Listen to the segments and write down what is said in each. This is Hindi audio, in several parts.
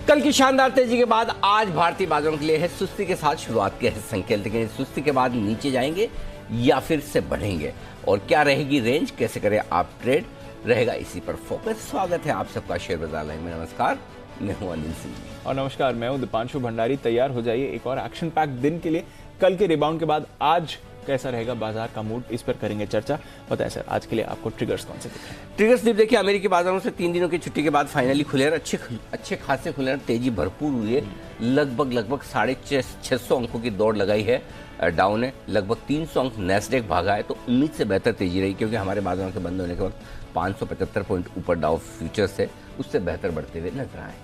कल की शानदार तेजी के बाद आज भारतीय बाजारों के लिए है सुस्ती के साथ शुरुआत के संकेत, लेकिन सुस्ती के बाद नीचे जाएंगे या फिर से बढ़ेंगे और क्या रहेगी रेंज, कैसे करें आप ट्रेड, रहेगा इसी पर फोकस। स्वागत है आप सबका शेयर बाजार लाइव में। नमस्कार, मैं हूं अनिल सिंह और नमस्कार, मैं हूं दीपांशु भंडारी। तैयार हो जाइए एक और एक्शन पैक दिन के लिए। कल के रिबाउंड के बाद आज कैसा रहेगा बाजार का मूड, इस पर करेंगे चर्चा। बताएं सर, आज के लिए आपको ट्रिगर्स कौन से दिख रहे हैं? ट्रिगर्स देखिए, अमेरिकी बाजारों से 3 दिनों की छुट्टी के बाद फाइनली खुले और अच्छे खासे खुले, तेजी भरपूर हुई है। लगभग 650 अंकों की दौड़ लगाई है डाउ ने, लगभग 300 अंक नैस्डैक भागा है। तो उम्मीद से बेहतर तेजी रही, क्योंकि हमारे बाजारों के बंद होने के वक्त 575 पॉइंट ऊपर डाउ फ्यूचर्स है, उससे बेहतर बढ़ते हुए नजर आए।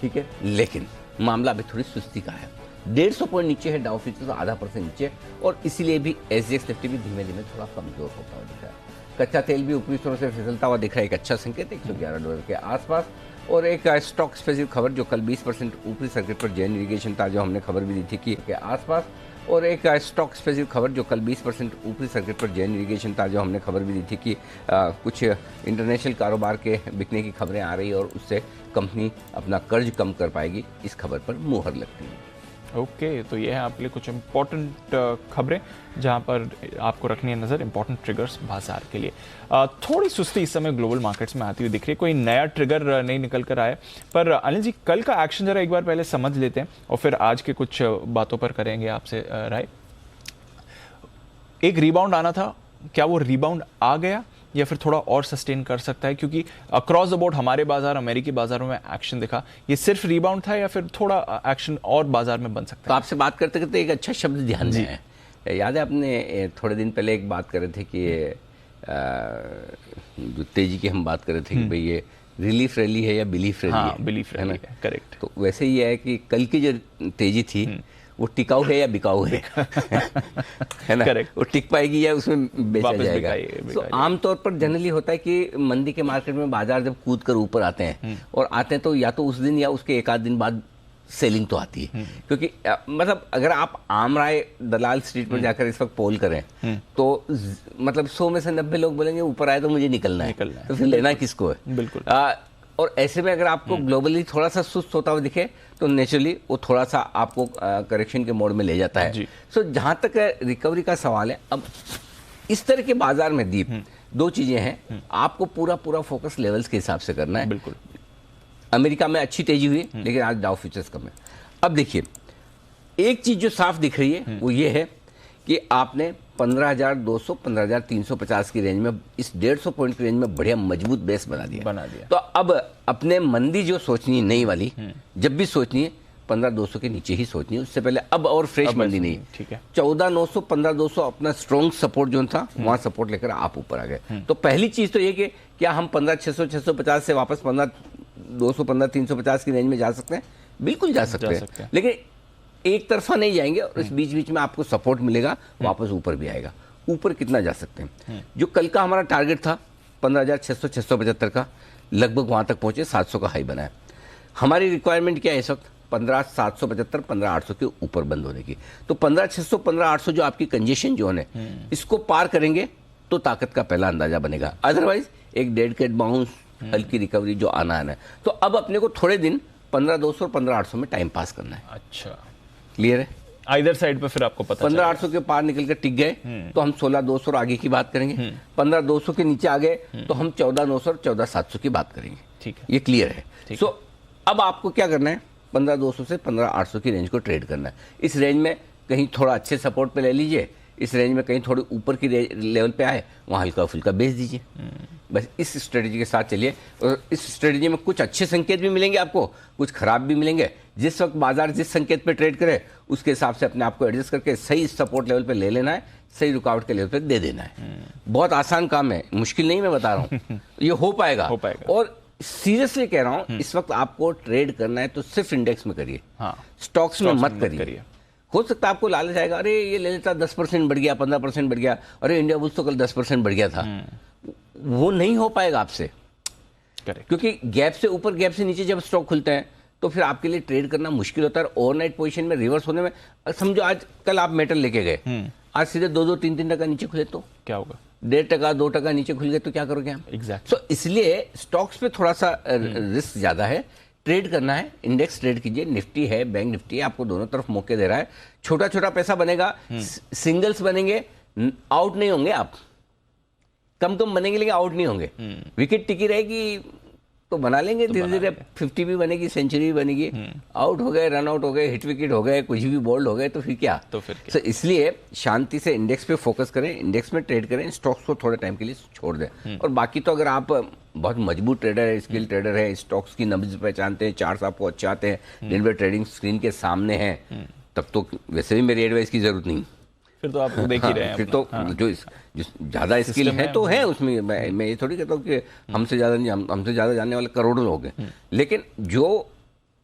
ठीक है, लेकिन मामला अभी थोड़ी सुस्ती का है। 150 पॉइंट नीचे है डाउ फ्यूचर्स, आधा % नीचे, और इसीलिए भी एसजीएक्स निफ्टी भी धीमे धीमे थोड़ा कमजोर होता हुआ दिख रहा है। कच्चा तेल भी ऊपरी स्तरों से फिसलता हुआ दिख रहा है, एक अच्छा संकेत $111 के आसपास। और एक स्टॉक स्पेसिफिक खबर जो कल 20% ऊपरी सर्किट पर जैन इरिगेशन था, जो हमने खबर भी दी थी कि के आसपास। और एक स्टॉक स्पेसिफिक खबर जो कल 20% ऊपरी सर्किट पर जैन इरिगेशन था, जो हमने खबर भी दी थी कि कुछ इंटरनेशनल कारोबार के बिकने की खबरें आ रही है और उससे कंपनी अपना कर्ज कम कर पाएगी, इस खबर पर मुहर लगती है। ओके, तो ये है आपके लिए कुछ इंपॉर्टेंट खबरें जहां पर आपको रखनी है नजर, इंपॉर्टेंट ट्रिगर्स बाजार के लिए। थोड़ी सुस्ती इस समय ग्लोबल मार्केट्स में आती हुई दिख रही है, कोई नया ट्रिगर नहीं निकल कर आया। पर अनिल जी, कल का एक्शन जरा एक बार पहले समझ लेते हैं और फिर आज के कुछ बातों पर करेंगे आपसे राय। एक रिबाउंड आना था, क्या वो रिबाउंड आ गया या फिर थोड़ा और सस्टेन कर सकता है? क्योंकि अक्रॉस द बोर्ड हमारे बाजार, अमेरिकी बाजारों में एक्शन दिखा। ये सिर्फ रिबाउंड था या फिर थोड़ा एक्शन और बाजार में बन सकता है? तो आपसे बात करते करते एक अच्छा शब्द ध्यान में है। याद है, आपने थोड़े दिन पहले एक बात कर रहे थे कि जो तेजी की हम बात कर रहे थे कि भाई ये रिलीफ रैली है या बिलीफ रैली है? बिलीफ रैली है, करेक्ट। तो वैसे ही है कि कल की जो तेजी थी वो टिकाऊ है या बिकाऊ है? है ना, करेक्ट। वो टिक पाएगी या उसमें बेचा जाएगा? तो आमतौर पर जनरली होता है कि मंदी के मार्केट में बाजार जब कूद कर ऊपर आते हैं और आते हैं तो या तो उस दिन या उसके एक आध दिन बाद सेलिंग तो आती है। क्योंकि मतलब अगर आप आम राय दलाल स्ट्रीट पर जाकर इस वक्त पोल करें तो मतलब 100 में से 90 लोग बोलेंगे ऊपर आए तो मुझे निकलना है, तो फिर लेना किसको है? बिल्कुल। और ऐसे में अगर आपको ग्लोबली थोड़ा सा सुस्त होता हुआ दिखे तो नेचुरली वो थोड़ा सा आपको करेक्शन के मोड में ले जाता है। सो जहां तक रिकवरी का सवाल है, अब इस तरह के बाजार में दीप दो चीजें हैं, आपको पूरा फोकस लेवल्स के हिसाब से करना है। बिल्कुल। अमेरिका में अच्छी तेजी हुई, लेकिन आज डाउ फ्यूचर्स कम है। अब देखिए, एक चीज जो साफ दिख रही है वो ये है कि आपने 15,200 15,350 की रेंज में, इस 150 पॉइंट की रेंज में बढ़िया मजबूत बेस बना दिया। तो अब अपने मंदी जो सोचनी है नई वाली, जब भी सोचनी है 15,200 के नीचे ही सोचनी है, उससे पहले अब और फ्रेश मंदी नहीं। ठीक है, 14,900 15,200 अपना स्ट्रॉन्ग सपोर्ट जो था, वहां सपोर्ट लेकर आप ऊपर आ गए। तो पहली चीज तो ये कि क्या हम 15,600 650 से वापस 15,200 15,350 की रेंज में जा सकते हैं? बिल्कुल जा सकते हैं, लेकिन एक तरफा नहीं जाएंगे और इस बीच में आपको सपोर्ट मिलेगा, वापस ऊपर भी आएगा। ऊपर कितना जा सकते हैं? जो कल का हमारा टारगेट था 15,600 675 का, लगभग वहां तक पहुंचे, 700 का हाई बनाया। हमारी रिक्वायरमेंट क्या है इस वक्त? 15,775 15,800 के ऊपर बंद होने की। तो 15,600 15,800 जो आपकी कंजेशन जोन है, इसको पार करेंगे तो ताकत का पहला अंदाजा बनेगा। अदरवाइज एक डेड कैट बाउंस, हल्की रिकवरी जो आना है। तो अब अपने को थोड़े दिन 15,200 और 15,800 में टाइम पास करना है। अच्छा, क्लियर है? आइदर साइड पे फिर आपको पता 15,800 के पार निकल कर टिक गए तो हम 16,200 और आगे की बात करेंगे। 15,200 के नीचे आ गए तो हम 14,900 और 14,700 की बात करेंगे। ठीक है, ये क्लियर है। सो अब आपको क्या करना है? 15,200 से 15,800 की रेंज को ट्रेड करना है। इस रेंज में कहीं थोड़ा अच्छे सपोर्ट पे ले लीजिए, इस रेंज में कहीं थोड़ी ऊपर की लेवल पे आए, वहाँ हल्का फुल्का बेच दीजिए। बस इस स्ट्रेटजी के साथ चलिए, और इस स्ट्रेटजी में कुछ अच्छे संकेत भी मिलेंगे आपको, कुछ खराब भी मिलेंगे। जिस वक्त बाजार जिस संकेत पे ट्रेड करे उसके हिसाब से अपने आप को एडजस्ट करके सही सपोर्ट लेवल पे ले लेना है, सही रुकावट के लेवल पे दे देना है। बहुत आसान काम है, मुश्किल नहीं मैं बता रहा हूँ, ये हो पाएगा। और सीरियसली कह रहा हूँ, इस वक्त आपको ट्रेड करना है तो सिर्फ इंडेक्स में करिए, स्टॉक्स में मत करिए। हो सकता है आपको लालच आएगा, अरे ये ले लेता 10% बढ़ गया, 15% बढ़ गया, अरे इंडिया बुल्स तो कल 10% बढ़ गया था। वो नहीं हो पाएगा आपसे, क्योंकि गैप से ऊपर गैप से नीचे जब स्टॉक खुलते हैं तो फिर आपके लिए ट्रेड करना मुश्किल होता है। ओवरनाइट पोजीशन में रिवर्स होने में, समझो आज कल आप मेटल लेके गए, आज सीधे 2-2 3-3 टका नीचे खुले तो क्या होगा? 1.5% 2% नीचे खुल गए तो क्या करोगे हम? एग्जैक्ट। सो इसलिए स्टॉक्स पे थोड़ा सा रिस्क ज्यादा है ट्रेड करना है, इंडेक्स ट्रेड कीजिए, निफ्टी है, बैंक निफ्टी है, आपको दोनों तरफ मौके दे रहा है। छोटा छोटा पैसा बनेगा, सिंगल्स बनेंगे, आउट नहीं होंगे आप, कम कम बनेंगे लेकिन आउट नहीं होंगे। विकेट टिकी रहेगी तो बना लेंगे, धीरे धीरे 50 भी बनेगी, सेंचुरी भी बनेगी। आउट हो गए, रन आउट हो गए, हिट विकेट हो गए, कुछ भी बोल्ड हो गए तो फिर क्या। तो इसलिए शांति से इंडेक्स पे फोकस करें, इंडेक्स में ट्रेड करें, स्टॉक्स को थोड़े टाइम के लिए छोड़ दें। और बाकी तो अगर आप बहुत मजबूत ट्रेडर है, स्किल ट्रेडर है, स्टॉक्स की नब्ज पहचानते हैं, चार्ट्स आपको अच्छे आते हैं, दिन भर ट्रेडिंग स्क्रीन के सामने है, तब तो वैसे भी मेरी एडवाइस की जरूरत नहीं। फिर तो आप देख ही रहे हैं फिर तो जो ज्यादा स्किल है तो है उसमें, मैं ये थोड़ी कहता हूँ कि हमसे ज्यादा जानने वाले करोड़ों लोग हैं, लेकिन जो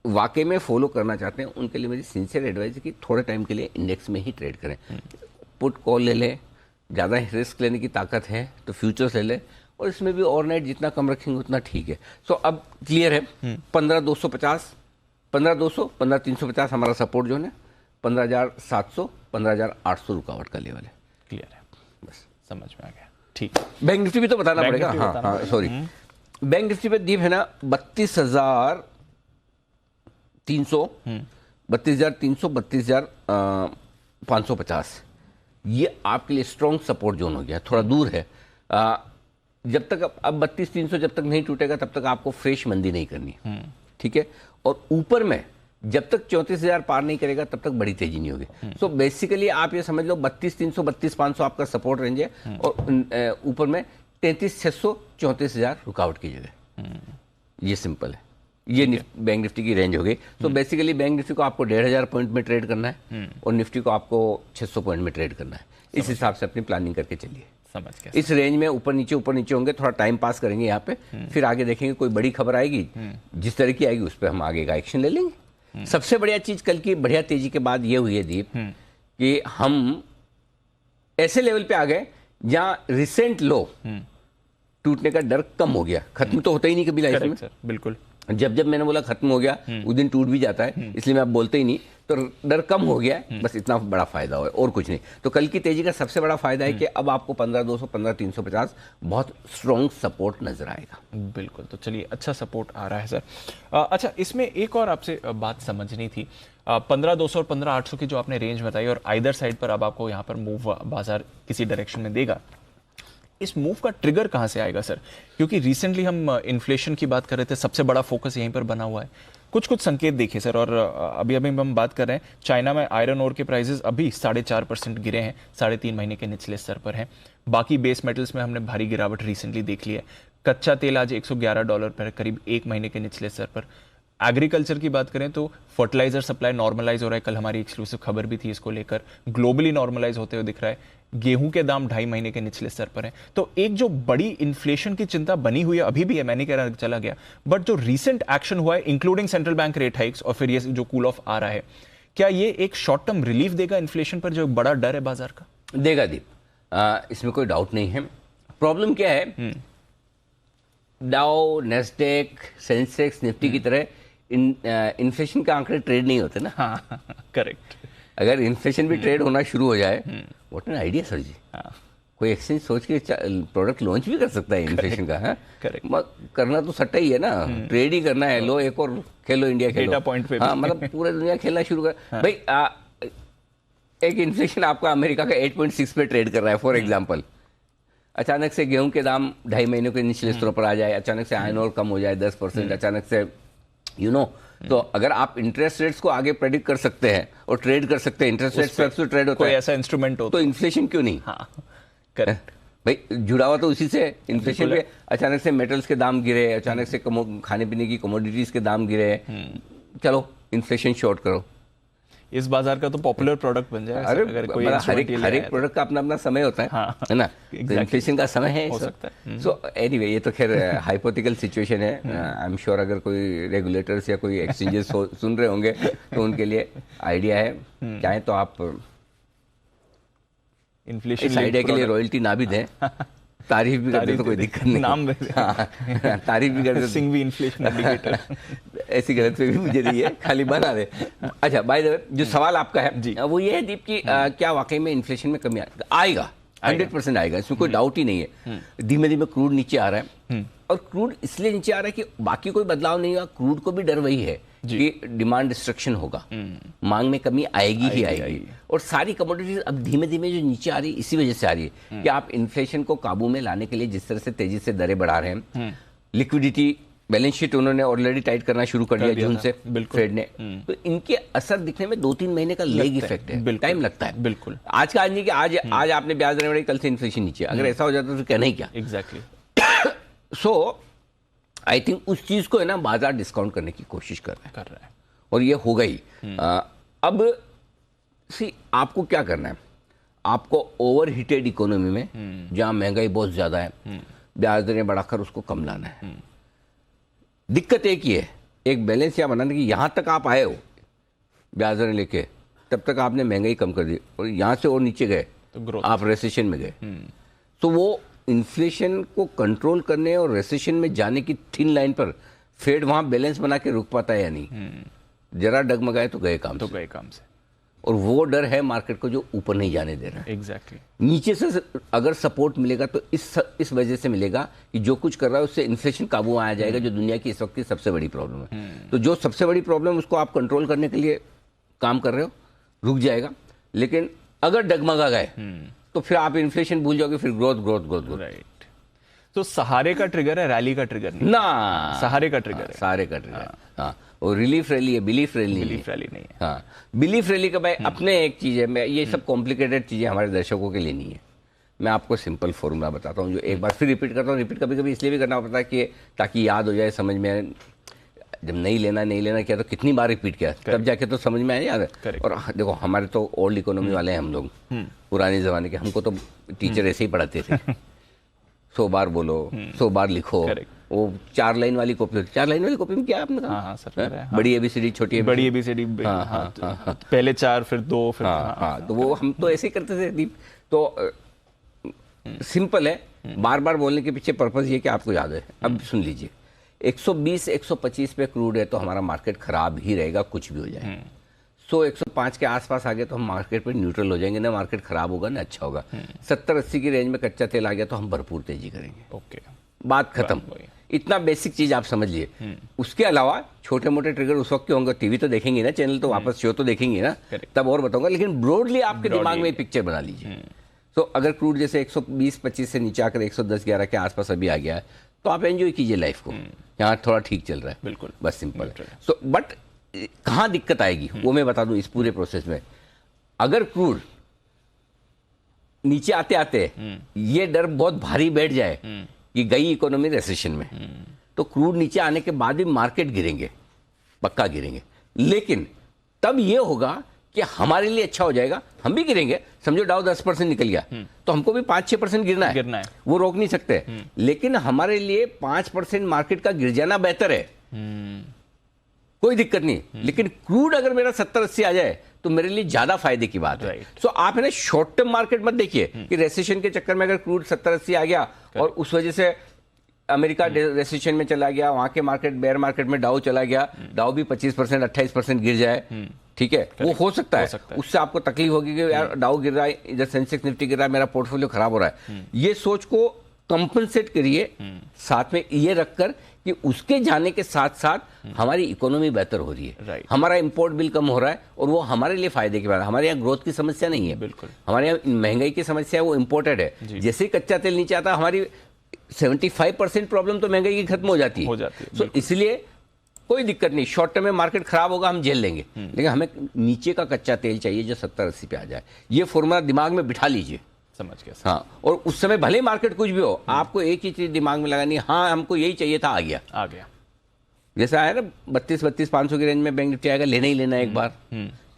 वाकई में फॉलो करना चाहते हैं उनके लिए मेरी सिंसियर एडवाइस है कि थोड़े टाइम के लिए इंडेक्स में ही ट्रेड करें। पुट कॉल ले लें, ज़्यादा रिस्क लेने की ताकत है तो फ्यूचर्स ले लें, और इसमें भी ओवरनाइट जितना कम रखेंगे उतना ठीक है। सो अब क्लियर है, 15,250, 15,200, 15,350 हमारा सपोर्ट जोन है, 15,700, 15,800 रुकावट का लेवल है। क्लियर है, बस समझ में आ गया। ठीक, बैंक निफ्टी भी तो बताना पड़ेगा। हाँ, सॉरी, बैंक निफ्टी पे दीप है ना 32,300, 32,300, 32,550, ये आपके लिए स्ट्रॉन्ग सपोर्ट जोन हो गया। थोड़ा दूर है, जब तक अब 32,300 जब तक नहीं टूटेगा तब तक आपको फ्रेश मंदी नहीं करनी, ठीक है। और ऊपर में जब तक 34,000 पार नहीं करेगा तब तक बड़ी तेजी नहीं होगी। सो बेसिकली आप ये समझ लो 32,300, 32,500 आपका सपोर्ट रेंज है, और ऊपर में 33,600, 34,000 रुकावट की जगह। ये सिंपल है, ये बैंक निफ्टी की रेंज हो गई। तो बेसिकली बैंक निफ्टी को आपको 1,500 पॉइंट में ट्रेड करना है, और निफ्टी को आपको 600 पॉइंट में ट्रेड करना है। इस हिसाब से अपनी प्लानिंग करके चलिए। समझ गया। इस रेंज में ऊपर नीचे होंगे, थोड़ा टाइम पास करेंगे यहाँ पे, फिर आगे देखेंगे कोई बड़ी खबर आएगी, जिस तरह की आएगी उस पर हम आगे का एक्शन ले लेंगे। सबसे बढ़िया चीज कल की बढ़िया तेजी के बाद ये हुई है दीप, कि हम ऐसे लेवल पे आ गए जहां रिसेंट लो टूटने का डर कम हो गया। खत्म तो होता ही नहीं कभी लाइफ में। बिल्कुल, जब मैंने बोला खत्म हो गया उस दिन टूट भी जाता है, इसलिए मैं अब बोलते ही नहीं, तो डर कम हो गया, बस इतना बड़ा फायदा हो, और कुछ नहीं। तो कल की तेजी का सबसे बड़ा फायदा है कि अब आपको 15,200, 15,350 बहुत स्ट्रॉन्ग सपोर्ट नजर आएगा। बिल्कुल, तो चलिए अच्छा सपोर्ट आ रहा है सर। अच्छा, इसमें एक और आपसे बात समझनी थी। 15,200 और 15,800 की जो आपने रेंज बताई, और आइदर साइड पर अब आपको यहाँ पर मूव बाजार किसी डायरेक्शन में देगा, इस मूव का ट्रिगर कहां से आएगा सर? क्योंकि रिसेंटली हम इन्फ्लेशन की बात कर रहे थे, सबसे बड़ा फोकस यहीं पर बना हुआ है। कुछ संकेत देखिए सर, और अभी हम बात कर रहे हैं चाइना में आयरन ओर के प्राइसेस अभी 4.5% गिरे हैं, 3.5 महीने के निचले स्तर पर हैं। बाकी बेस मेटल्स में हमने भारी गिरावट रिसेंटली देख ली है। कच्चा तेल आज $111 पर, करीब 1 महीने के निचले स्तर पर। एग्रीकल्चर की बात करें तो फर्टिलाइजर सप्लाई नॉर्मलाइज हो रहा है, कल हमारी एक्सक्लूसिव खबर भी थी इसको लेकर, ग्लोबली नॉर्मलाइज होते हुए दिख रहा है। गेहूं के दाम 2.5 महीने के निचले स्तर पर है। तो एक जो बड़ी इन्फ्लेशन की चिंता बनी हुई है अभी भी है, मैं नहीं कह रहा चला गया, बट जो रीसेंट एक्शन हुआ है including central bank rate hikes, और फिर ये जो कूल ऑफ आ रहा है, क्या ये एक शॉर्ट टर्म रिलीफ देगा इन्फ्लेशन पर, जो बड़ा डर है बाजार का? देगा दीप, इसमें कोई डाउट नहीं है। प्रॉब्लम क्या है, डाउ, नेस्डेक, सेंसेक्स, निफ्टी की तरह इन्फ्लेशन के आंकड़े ट्रेड नहीं होते ना। हाँ, करेक्ट। अगर इन्फ्लेशन भी ट्रेड होना शुरू हो जाए, व्हाट एन आइडिया सर जी। कोई एक्सचेंज सोच के प्रोडक्ट लॉन्च भी कर सकता है इन्फ्लेशन का। है करना तो सट्टा ही है ना, ट्रेड ही करना है। लो एक और खेलो, इंडिया खेलो, डेटा पॉइंट पे। हाँ, मतलब पूरे दुनिया खेलना शुरू कर। भाई एक इन्फ्लेशन आपका अमेरिका का 8.6 पे ट्रेड कर रहा है फॉर एग्जाम्पल। अचानक से गेहूं के दाम 2.5 महीने के निचले स्तरों पर आ जाए, अचानक से आयरन ओर कम हो जाए 10%, अचानक से तो अगर आप इंटरेस्ट रेट्स को आगे प्रेडिक्ट कर सकते हैं और ट्रेड कर सकते हैं, इंटरेस्ट रेट्स पर ट्रेड होता है, कोई ऐसा इंस्ट्रूमेंट हो तो इन्फ्लेशन क्यों नहीं? हाँ, करेक्ट भाई, जुड़ा हुआ तो उसी से। इन्फ्लेशन पे अचानक से मेटल्स के दाम गिरे, अचानक से खाने पीने की कमोडिटीज के दाम गिरे, चलो इन्फ्लेशन शॉर्ट करो। इस बाजार का तो पॉपुलर प्रोडक्ट बन जाए। अरे कोई हर एक प्रोडक्ट का अपना अपना समय होता है, हाँ, है ना? तो इन्फ्लेशन का समय है, हो सकता है। सो एनीवे, ये तो खैर हाइपोथेटिकल सिचुएशन है। आई एम श्योर अगर कोई रेगुलेटर्स या कोई एक्सचेंजेस सुन रहे होंगे तो उनके लिए आइडिया है। चाहे तो आप इन्फ्लेशन इस आइडिया के लिए रॉयल्टी ना भी दें, तारीफ भी करते तो कोई दिक्कत नहीं, नाम तारीफ भी करते सिंह भी इन्फ्लेशन इंडिकेटर ऐसी गलत पे भी मुझे नहीं है, खाली बना दे। अच्छा, बाय द वे, जो सवाल आपका है वो ये है दीप की क्या वाकई में इन्फ्लेशन में कमी आएगा? 100% आएगा, इसमें कोई डाउट ही नहीं है। धीमे धीमे क्रूड नीचे आ रहा है, और क्रूड इसलिए नीचे आ रहा है कि बाकी कोई बदलाव नहीं हुआ, क्रूड को भी डर वही है कि डिमांड डिस्ट्रक्शन होगा, मांग में कमी आएगी ही आएगी। और सारी कमोडिटीज अब धीमे धीमे जो नीचे आ रही है इसी वजह से आ रही है कि आप इन्फ्लेशन को काबू में लाने के लिए जिस तरह से तेजी से दरें बढ़ा रहे हैं, लिक्विडिटी बैलेंस शीट उन्होंने ऑलरेडी टाइट करना शुरू कर दिया जून से फेड ने, तो इनके असर दिखने में 2-3 महीने का लेग इफेक्ट है, टाइम लगता है। बिल्कुल, आज का आज नहीं कि आज आपने ब्याज दरें बढ़ाई, कल से इन्फ्लेशन नीचे, अगर ऐसा हो जाता तो कहना ही क्या। एग्जैक्टली। सो आई थिंक उस चीज को है ना बाजार डिस्काउंट करने की कोशिश कर रहा है और ये हो गई। अब सी आपको क्या करना है, आपको ओवर हीटेड इकोनॉमी में जहां महंगाई बहुत ज्यादा है, ब्याज दरें बढ़ाकर उसको कम लाना है। दिक्कत एक ही है, एक बैलेंस यहाँ बनाने की, यहां तक आप आए हो ब्याज दरें लेके, तब तक आपने महंगाई कम कर दी, और यहां से और नीचे गए तो आप रेसेशन में गए। तो वो इन्फ्लेशन को कंट्रोल करने और रेसेशन में जाने की थिन लाइन पर फेड वहां बैलेंस बना के रुक पाता है या नहीं। जरा डगमगाए तो गए काम से। और वो डर है मार्केट को जो ऊपर नहीं जाने दे रहा है। एग्जैक्टली। नीचे से अगर सपोर्ट मिलेगा तो इस वजह से मिलेगा कि जो कुछ कर रहा है उससे इन्फ्लेशन काबू में आ जाएगा, जो दुनिया की इस वक्त की सबसे बड़ी प्रॉब्लम है। तो जो सबसे बड़ी प्रॉब्लम उसको आप कंट्रोल करने के लिए काम कर रहे हो, रुक जाएगा। लेकिन अगर डगमगा गए तो फिर आप इन्फ्लेशन भूल जाओगे, फिर ग्रोथ। राइट। तो सहारे का ट्रिगर है, रैली का ट्रिगर नहीं ना, सहारे का ट्रिगर है। सहारे का ट्रिगर। हाँ, वो रिलीफ रैली है, बिलीफ रैली नहीं है। हाँ, बिलीफ रैली का भाई अपने एक चीज है, मैं ये सब कॉम्प्लिकेटेड चीजें हमारे दर्शकों के लिए नहीं है। मैं आपको सिंपल फॉर्मूला बताता हूँ, जो एक बार फिर रिपीट करता हूँ। रिपीट कभी कभी इसलिए भी करना पड़ता है कि ताकि याद हो जाए, समझ में। जब नहीं लेना किया तो कितनी बार रिपीट किया, तब जाके तो समझ में आया याद। और देखो, हमारे तो ओल्ड इकोनॉमी वाले हैं हम लोग, पुराने जमाने के। हमको तो टीचर ऐसे ही पढ़ाते थे, 100 बार बोलो, 100 बार लिखो। वो 4 लाइन वाली कॉपी, 4 लाइन वाली कॉपी में क्या आपने कहा? हाँ, सर, बड़ी एबीसीडी, छोटी एबीसीडी, बड़ी एबीसीडी। पहले 4 फिर 2 फिर। तो वो हम तो ऐसे ही करते थे दीप। तो सिंपल है, बार बार बोलने के पीछे पर्पज ये कि आपको याद है। अब सुन लीजिए, 120-125 पे क्रूड है तो हमारा मार्केट खराब ही रहेगा, कुछ भी हो जाए। 100-105 के आसपास आ गया तो हम मार्केट पे न्यूट्रल हो जाएंगे, ना मार्केट खराब होगा ना अच्छा होगा। 70-80 की रेंज में कच्चा तेल आ गया तो हम भरपूर तेजी करेंगे। ओके, बात खत्म। इतना बेसिक चीज आप समझ लिए। उसके अलावा छोटे मोटे ट्रिगर उस वक्त के होंगे, टीवी तो देखेंगे ना, चैनल तो वापस शो तो देखेंगे ना, तब और बताऊंगा। लेकिन ब्रॉडली आपके दिमाग में पिक्चर बना लीजिए। तो अगर क्रूड जैसे 120-25 से नीचे आकर 110-11 के आसपास अभी आ गया है, तो आप एंजॉय कीजिए लाइफ को, यहाँ थोड़ा ठीक चल रहा है। बिल्कुल, बस सिंपल। सो बट कहाँ दिक्कत आएगी वो मैं बता दूं इस पूरे प्रोसेस में। अगर क्रूड नीचे आते आते ये डर बहुत भारी बैठ जाए कि गई इकोनॉमी रिसेशन में, तो क्रूड नीचे आने के बाद भी मार्केट गिरेंगे, पक्का गिरेंगे। लेकिन तब ये होगा कि हमारे लिए अच्छा हो जाएगा, हम भी गिरेंगे। समझो डाउ 10% निकल गया तो हमको भी 5-6% गिरना है, वो रोक नहीं सकते। लेकिन हमारे लिए 5% मार्केट का गिर जाना बेहतर है, कोई दिक्कत नहीं। लेकिन क्रूड अगर मेरा 70-80 आ जाए तो मेरे लिए ज्यादा फायदे की बात है। सो आप है ना शॉर्ट टर्म मार्केट मत देखिए कि रेसेशन के चक्कर में अगर क्रूड 70-80 आ गया और उस वजह से अमेरिका रेसेशन में चला गया, वहां के मार्केट बेयर मार्केट में डाउ चला गया, डाउ भी 25% 28% गिर जाए, ठीक है, वो हो सकता है। उससे आपको तकलीफ होगी कि यार डाउ गिर रहा है, इधर सेंसेक्स निफ्टी गिर रहा है, मेरा पोर्टफोलियो खराब हो रहा है। ये सोच को कंपनसेट करिए, साथ में ये रखकर कि उसके जाने के साथ साथ हमारी इकोनॉमी बेहतर हो रही है, हमारा इंपोर्ट बिल कम हो रहा है, और वो हमारे लिए फायदे की बात है। हमारे यहाँ ग्रोथ की समस्या नहीं है, बिल्कुल। हमारे यहाँ महंगाई की समस्या है, वो इंपोर्टेड है। जैसे ही कच्चा तेल नीचे आता है, हमारी 75% प्रॉब्लम तो महंगाई की खत्म हो जाती है। तो इसलिए कोई दिक्कत नहीं, शॉर्ट टर्म में मार्केट खराब होगा, हम झेल लेंगे। लेकिन हमें नीचे का कच्चा तेल चाहिए जो 70-80 पे आ जाए। ये फॉर्मूला दिमाग में बिठा लीजिए, समझ गया। हाँ, और उस समय भले मार्केट कुछ भी हो, आपको एक ही चीज दिमाग में लगानी है, हाँ हमको यही चाहिए था, आ गया। जैसा आया ना 32-500 की रेंज में बैंक निफ्टी आएगा, लेना ही लेना है एक बार।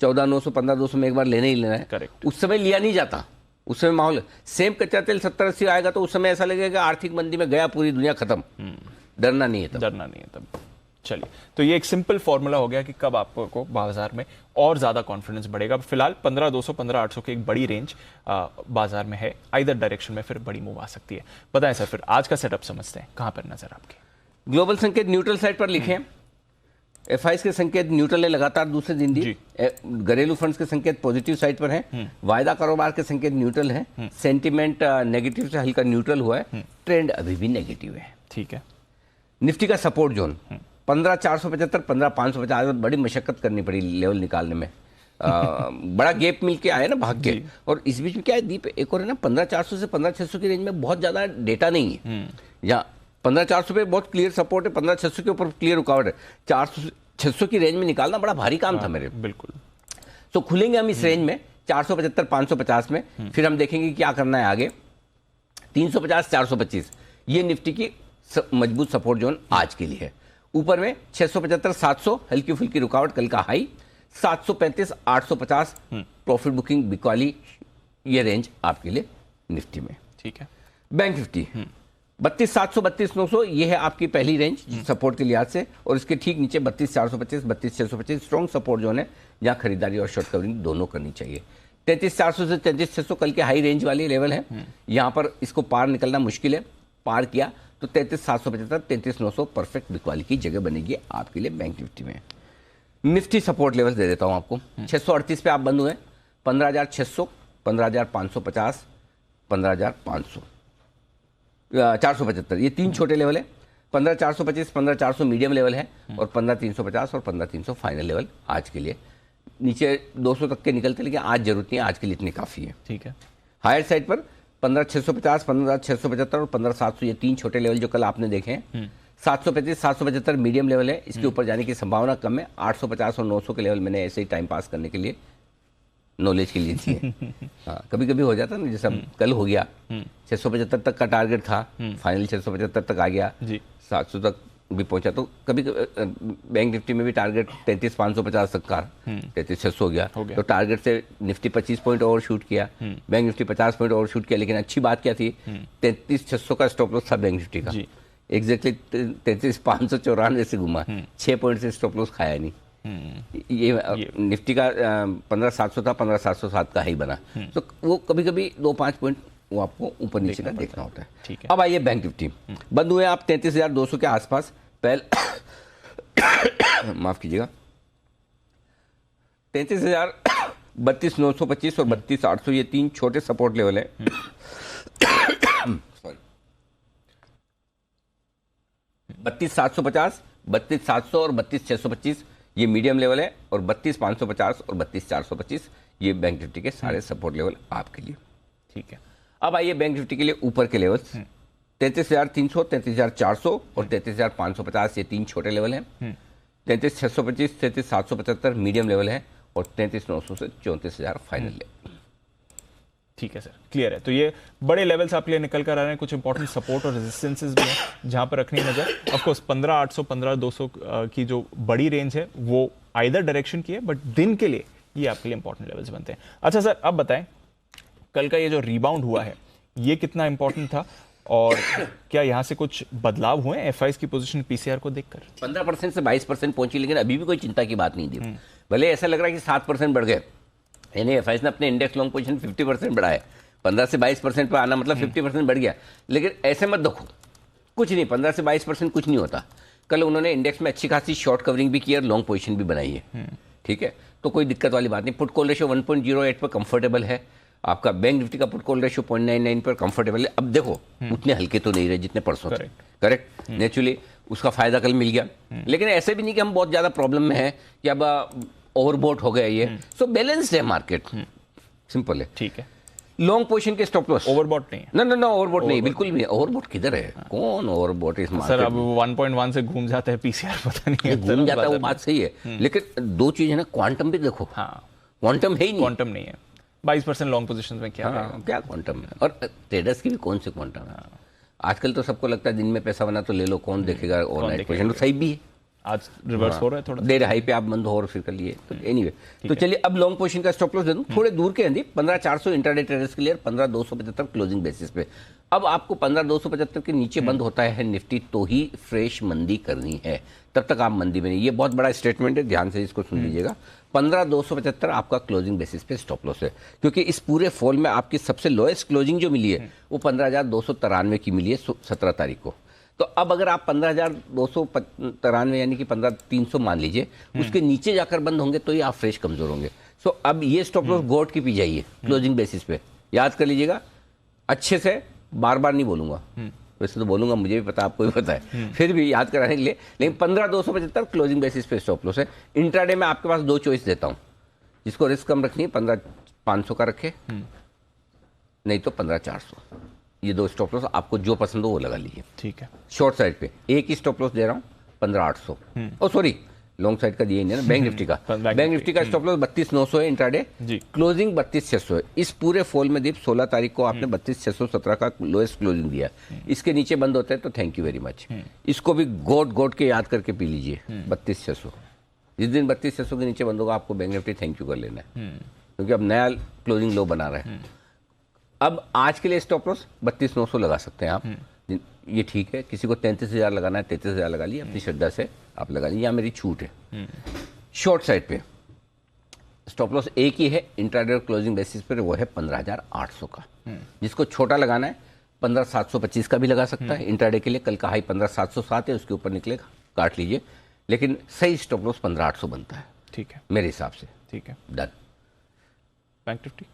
14,900 15,200 में एक बार लेना ही लेना है। करेक्ट। उस समय लिया नहीं जाता, उस समय माहौल सेम कच्चा तेल 70-80 आएगा तो उस समय ऐसा लगेगा आर्थिक मंदी में गया, पूरी दुनिया खत्म। डरना नहीं है तब। चलिए, तो ये एक सिंपल फॉर्मूला हो गया कि कब आपको बाजार में और ज्यादा कॉन्फिडेंस बढ़ेगा। फिलहाल 15,200 15,800 की एक बड़ी रेंज बाजार में है, आइदर डायरेक्शन में फिर बड़ी मूव आ सकती है। बताएं सर, फिर आज का सेटअप समझते हैं, कहां पर नजर आपकी? ग्लोबल संकेत न्यूट्रल साइड पर लिखे, एफआईएस के संकेत न्यूट्रल है लगातार दूसरे दिन जी। भी। घरेलू फंड्स के संकेत पॉजिटिव साइड पर हैं। वायदा कारोबार के संकेत न्यूट्रल हैं। सेंटिमेंट नेगेटिव से हल्का न्यूट्रल हुआ है। ट्रेंड अभी भी नेगेटिव है। ठीक है। निफ्टी का सपोर्ट जोन 15,475, 15,550, बड़ी मशक्कत करनी पड़ी लेवल निकालने में। बड़ा गैप मिल के आया ना भाग के। और इस बीच में क्या है दीप, एक और है ना 15,400 से 15,600 की रेंज में बहुत ज्यादा डेटा नहीं है। या 15,400 पे बहुत क्लियर सपोर्ट है, 15,600 के ऊपर क्लियर रुकावट है। 400-600 की रेंज में निकालना बड़ा भारी काम था मेरे। बिल्कुल। तो खुलेंगे हम इस रेंज में 475, 550 में। फिर हम देखेंगे क्या करना है आगे। 350, 425 ये निफ्टी की मजबूत सपोर्ट जोन आज के लिए है। ऊपर में 675, 700 हल्की फुल्की रुकावट, कल का हाई 735, 850 प्रॉफिट बुकिंग बिकवाली, ये रेंज आपके लिए निफ्टी में। ठीक है। बैंक निफ्टी 32,700, 32,900 ये है आपकी पहली रेंज सपोर्ट के लिहाज से। और इसके ठीक नीचे 32,425, 32,625 स्ट्रॉन्ग सपोर्ट जोन है, जहां खरीदारी और शॉर्ट कवरिंग दोनों करनी चाहिए। 33,400 से 33,600 कल के हाई रेंज वाली लेवल है। यहां पर इसको पार निकलना मुश्किल है। पार किया तो 33,775, 33,900 परफेक्ट बिकवाली की जगह बनेगी आपके लिए बैंक निफ्टी में। निफ्टी सपोर्ट लेवल दे देता हूं आपको। 638 पे आप बंद हुए, 15,600, 15,550, 15,500, 475 ये तीन छोटे लेवल है। 15,425, 15,400 मीडियम लेवल है और 15,350 और 15,300 फाइनल लेवल आज के लिए। नीचे 200 तक के निकलते, लेकिन आज जरूरत नहीं है, आज के लिए इतनी काफ़ी है। ठीक है। हायर साइड पर 15,650, 15,675 और 15,700 ये तीन छोटे लेवल जो कल आपने देखे हैं। 735, 775 मीडियम लेवल है, इसके ऊपर जाने की संभावना कम है। 850 और 900 के लेवल मैंने ऐसे ही टाइम पास करने के लिए, नॉलेज के लिए दिए। हाँ, कभी कभी हो जाता ना, जैसा कल हो गया 675 तक का टारगेट था, फाइनल 675 तक आ गया, 700 तक भी पहुंचा। तो कभी बैंक निफ्टी में भी टारगेट 33,550 तक का 33,600 हो गया। तो टारगेट से निफ्टी 25 पॉइंट ओवर शूट किया, bank Nifty 50 point over shoot किया। लेकिन अच्छी बात क्या थी, 33,600 का स्टॉप लॉस था बैंक निफ्टी का। एग्जैक्टली 33,594 से घुमा, 6 पॉइंट से स्टॉप लॉस खाया नहीं। ये निफ्टी का 15,700 था, 15,707 का हाई बना। तो वो कभी कभी 2-5 पॉइंट वो आपको ऊपर नीचे का देखना होता है। ठीक है। अब आइए बैंक निफ्टी बंद हुए आप 33,200 के आसपास। पहले माफ कीजिएगा 33,000, 32,925 और 32,800 ये तीन छोटे सपोर्ट लेवल है। सॉरी 32,750, 32,700 और 32,625 ये मीडियम लेवल है। और 32,550 और 32,425 ये बैंक निफ्टी के सारे सपोर्ट लेवल आपके लिए। ठीक है। अब आइए बैंक निफ्टी के लिए ऊपर के लेवल 33,300, 33,400 और 33,550 ये तीन छोटे लेवल हैं। 33,625, 33,775 मीडियम लेवल है और 33,900 से 34,000 फाइनल लेवल। ठीक है सर, क्लियर है। तो ये बड़े लेवल्स आपके लिए निकल कर आ रहे हैं। कुछ इंपॉर्टेंट सपोर्ट और रेजिस्टेंसेस भी हैं जहां पर रखनी नजर। ऑफ कोर्स 15,800, 15,200 की जो बड़ी रेंज है वो आइदर डायरेक्शन की है, बट दिन के लिए ये आपके लिए इंपॉर्टेंट लेवल्स बनते हैं। अच्छा सर, अब बताएं कल का ये जो रिबाउंड हुआ है ये कितना इंपॉर्टेंट था और क्या यहाँ से कुछ बदलाव हुए एफआईएस की पोजीशन पीसीआर को देखकर? 15% से 22% पहुंची, लेकिन अभी भी कोई चिंता की बात नहीं थी। भले ऐसा लग रहा है कि 7% बढ़ गए, यानी एफआईएस ने अपने इंडेक्स लॉन्ग पोजीशन 50% बढ़ाया। 15 से 22% पर आना मतलब 50% बढ़ गया। लेकिन ऐसे मत देखो, कुछ नहीं, 15 से 22% कुछ नहीं होता। कल उन्होंने इंडेक्स में अच्छी खासी शॉर्ट कवरिंग भी की और लॉन्ग पोजीशन भी बनाई है। ठीक है, तो कोई दिक्कत वाली बात नहीं। पुट कॉल रेशियो 1.08 पर कंफर्टेबल है। आपका बैंक निफ्टी का पुट कॉल रेशियो 0.99 पर कंफर्टेबल है। अब देखो उतने हल्के तो नहीं रहे जितने परसों थे। करेक्ट, नेचुरली उसका फायदा कल मिल गया। लेकिन ऐसे भी नहीं कि हम बहुत ज्यादा प्रॉब्लम में है कि अब ओवरबोट हो गया ये। सो बैलेंस्ड है मार्केट, सिंपल है। ठीक है। लॉन्ग पोजीशन के स्टॉप लॉस ओवरबॉट नहीं है। ना ओवरबोट नहीं, बिल्कुल भी। ओवरबोट किधर है? कौन ओवरबोट इस मार्केट? सर अब 1.1 से घूम जाता है पीसीआर, पता नहीं है। घूम जाता है, वो बात सही है। लेकिन दो चीज है ना, क्वांटम भी देखो। हाँ, क्वांटम है ही नहीं। क्वांटम नहीं है। 22% लॉन्ग पोजीशन में क्या क्या क्वांटम है? और ट्रेडर्स की भी कौन से क्वांटम है? आजकल तो सबको लगता है दिन में पैसा बना तो ले लो, कौन देखेगा ओवरनाइट पोजीशन। तो सही भी है, आज रिवर्स हो रहा है थोड़ा देर हाई पे आप बंद हो और फिर कर लिए। तो एनीवे, तो चलिए अब लॉन्ग पोजीशन का स्टॉप लॉस दे दूं थोड़े दूर के अंदर 15,400 इंट्राडे ट्रेडर्स के लिए, 15,275 क्लोजिंग बेसिस पे। अब आपको 15,275 के नीचे बंद होता है निफ्टी तो ही फ्रेश मंदी करनी है, तब तक आप मंदी में नहीं। ये बहुत बड़ा स्टेटमेंट है, ध्यान से इसको सुन लीजिएगा। 15,275 आपका क्लोजिंग बेसिस पे स्टॉप लॉस है, क्योंकि इस पूरे फॉल में आपकी सबसे लोएस्ट क्लोजिंग जो मिली है वो 15,293 की मिली है 17 तारीख को। तो अब अगर आप 15,293 यानी कि 15,300 मान लीजिए, उसके नीचे जाकर बंद होंगे तो ही आप फ्रेश कमजोर होंगे। सो अब ये स्टॉप लॉस गोट की पी जाइए क्लोजिंग बेसिस पे, याद कर लीजिएगा अच्छे से, बार बार नहीं बोलूंगा, वैसे तो बोलूंगा, मुझे भी पता, आपको भी पता है, फिर भी याद कराने के लिए। लेकिन 15,275 क्लोजिंग बेसिस पे स्टॉप लॉस है। इंट्राडे में आपके पास 2 चॉइस देता हूं, जिसको रिस्क कम रखनी है 15,500 का रखे, नहीं तो 15,400। ये 2 स्टॉप लॉस आपको जो पसंद हो वो लगा लीजिए। ठीक है। शॉर्ट साइड पे एक ही स्टॉप लॉस दे रहा हूँ 15,800। ओ सॉरी, लॉन्ग साइड का दिए नहीं ना, बैंक निफ्टी का। बैंक निफ्टी का स्टॉप लॉस 32,900 है इंट्राडे, क्लोजिंग 32,600 है। इस पूरे फॉल में दीप 16 तारीख को आपने 32,617 का लोएस्ट क्लोजिंग दिया, इसके नीचे बंद होता है तो थैंक यू वेरी मच। इसको भी गोट के याद करके पी लीजिए 32,600। जिस दिन 32,600 के नीचे बंद होगा आपको बैंक निफ्टी थैंक यू कर लेना है, क्योंकि अब नया क्लोजिंग लो बना रहा है। अब आज के लिए स्टॉप लॉस 32,900 लगा सकते हैं आप, ये ठीक है। किसी को 33,000 लगाना है 33,000 लगा लिए, अपनी श्रद्धा से आप लगा लीजिए, या मेरी छूट है। शॉर्ट साइड पे स्टॉप लॉस एक ही है इंट्राडे क्लोजिंग बेसिस पर, वो है 15,800 का। जिसको छोटा लगाना है 15,725 का भी लगा सकता है इंट्राडे के लिए। कल का हाई 15,707 है, उसके ऊपर निकलेगा, काट लीजिए, लेकिन सही स्टॉप लॉस 15,800 बनता है। ठीक है, मेरे हिसाब से। ठीक है, डन। बैंक निफ्टी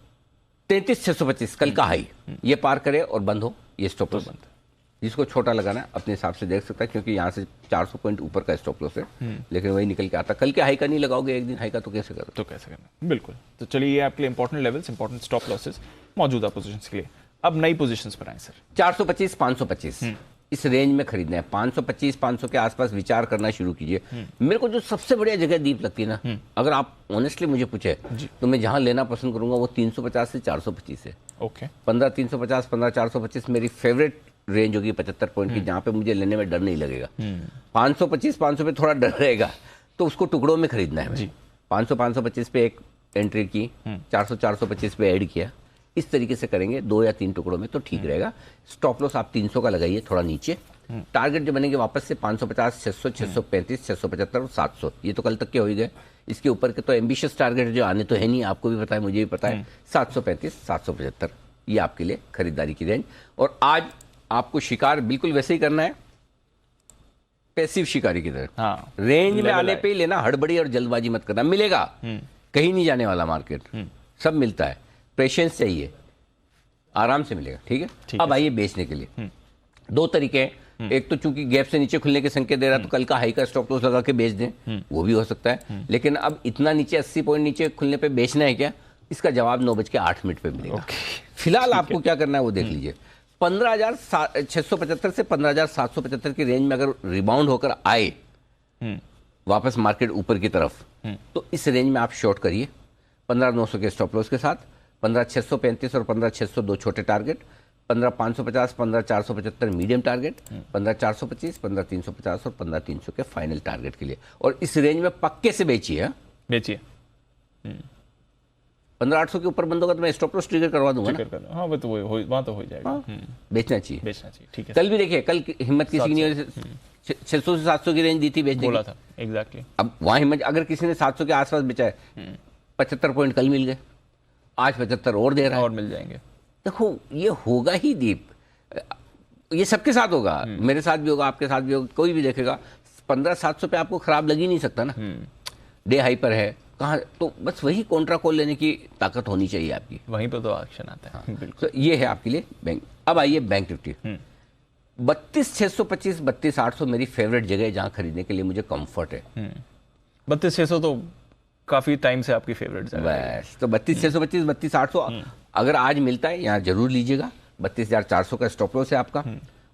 33,625 कल का हाई, ये पार करे और बंद हो, ये स्टॉप लॉस बनता है। जिसको छोटा लगाना है अपने हिसाब से देख सकता है, क्योंकि यहाँ से 400 पॉइंट ऊपर का स्टॉप लॉस है, लेकिन वही निकल के आता। कल के हाई का नहीं लगाओगे, एक दिन हाई का तो कैसे करोगे? तो कैसे करना, बिल्कुल। तो चलिए, ये आपके लिए important levels, important stop losses, मौजूदा पोजीशंस के लिए। अब नई पोजीशंस पर आए सर। 425 525 इस रेंज में खरीदना है। 525 500 के आसपास विचार करना शुरू कीजिए। मेरे को जो सबसे बढ़िया जगह दीप लगती है ना, अगर आप ऑनेस्टली मुझे पूछे तो मैं जहां लेना पसंद करूंगा वो 350 से 425 है। ओके, 15,350 15,425 मेरी फेवरेट रेंज होगी 75 पॉइंट की, जहां पे मुझे लेने में डर नहीं लगेगा। 525 500 पे थोड़ा डर रहेगा, तो उसको टुकड़ों में खरीदना है। 500 525 पे एक एंट्री की, 400 425 पे ऐड किया, इस तरीके से करेंगे 2 या 3 टुकड़ों में तो ठीक रहेगा। स्टॉप लॉस आप 300 का लगाइए, थोड़ा नीचे। टारगेट जो बनेंगे वापस से 550 600 635 675 और 700, ये तो कल तक के हो ही गए। इसके ऊपर के तो एम्बिशियस टारगेट जो आने तो है नहीं, आपको भी पता है, मुझे भी पता है। 735 775 ये आपके लिए खरीदारी की रेंज। और आज आपको शिकार बिल्कुल वैसे ही करना है, पैसिव शिकारी की तरह। हाँ, रेंज में आने पे ही लेना, हड़बड़ी और जल्दबाजी मत करना। मिलेगा, कहीं नहीं जाने वाला मार्केट, सब मिलता है। पेशेंस चाहिए, आराम से मिलेगा। ठीक है, अब आइए बेचने के लिए। 2 तरीके हैं। एक तो चूंकि गैप से नीचे खुलने के संकेत दे रहा है, तो कल का हाई का स्टॉप लॉस लगा के बेच दें, वो भी हो सकता है। लेकिन अब इतना नीचे 80 पॉइंट नीचे खुलने पे बेचना है क्या, इसका जवाब 9:08 पे मिलेगा। फिलहाल आपको क्या करना है वो देख लीजिए। 15,675 से 15,775 की रेंज में अगर रिबाउंड होकर आए वापस मार्केट ऊपर की तरफ, तो इस रेंज में आप शॉर्ट करिए 15,900 के स्टॉप लॉस के साथ। 15,635 और 15,602 छोटे टारगेट, 15,550 15,475 मीडियम टारगेट, 15,425 15,350 और 15,300 के फाइनल टारगेट के लिए। और इस रेंज में पक्के से बेचिए। बेचिए। 15,800 के ऊपर बंद होगा तो मैं स्टॉप लॉस ट्रिगर करवा दूंगा ना। हाँ, वो तो वहाँ तो हो जाएगा। बेचना चाहिए, बेचना चाहिए। ठीक है, कल भी देखिए, कल हिम्मत किसी की नहीं हुई, 600 से 700 की रेंज दी थी बेचने बोला की। था एग्जैक्टली। अब वहां हिम्मत, अगर किसी ने 700 के आसपास बेचा है, 75 पॉइंट कल मिल गए, आज 75 और दे रहा है, और मिल जाएंगे। देखो ये होगा ही दीप, ये सबके साथ होगा, मेरे साथ भी होगा, आपके साथ भी होगा, कोई भी देखेगा। 15,700 पे आपको खराब लग ही नहीं सकता ना, डे हाई पर है कहाँ, तो बस वही कॉन्ट्रा कॉल लेने की ताकत होनी चाहिए आपकी, वहीं पर तो एक्शन आता है। बिल्कुल। तो ये है आपके लिए बैंक। अब आइए बैंक निफ्टी। 32,625 32,800 मेरी फेवरेट जगह है जहां खरीदने के लिए मुझे कंफर्ट है। 32,600 तो काफी टाइम से आपकी फेवरेट जगह है। बस तो 32,625 32,800 अगर आज मिलता है यहाँ जरूर लीजिएगा। 32,400 का स्टॉप लॉस है आपका,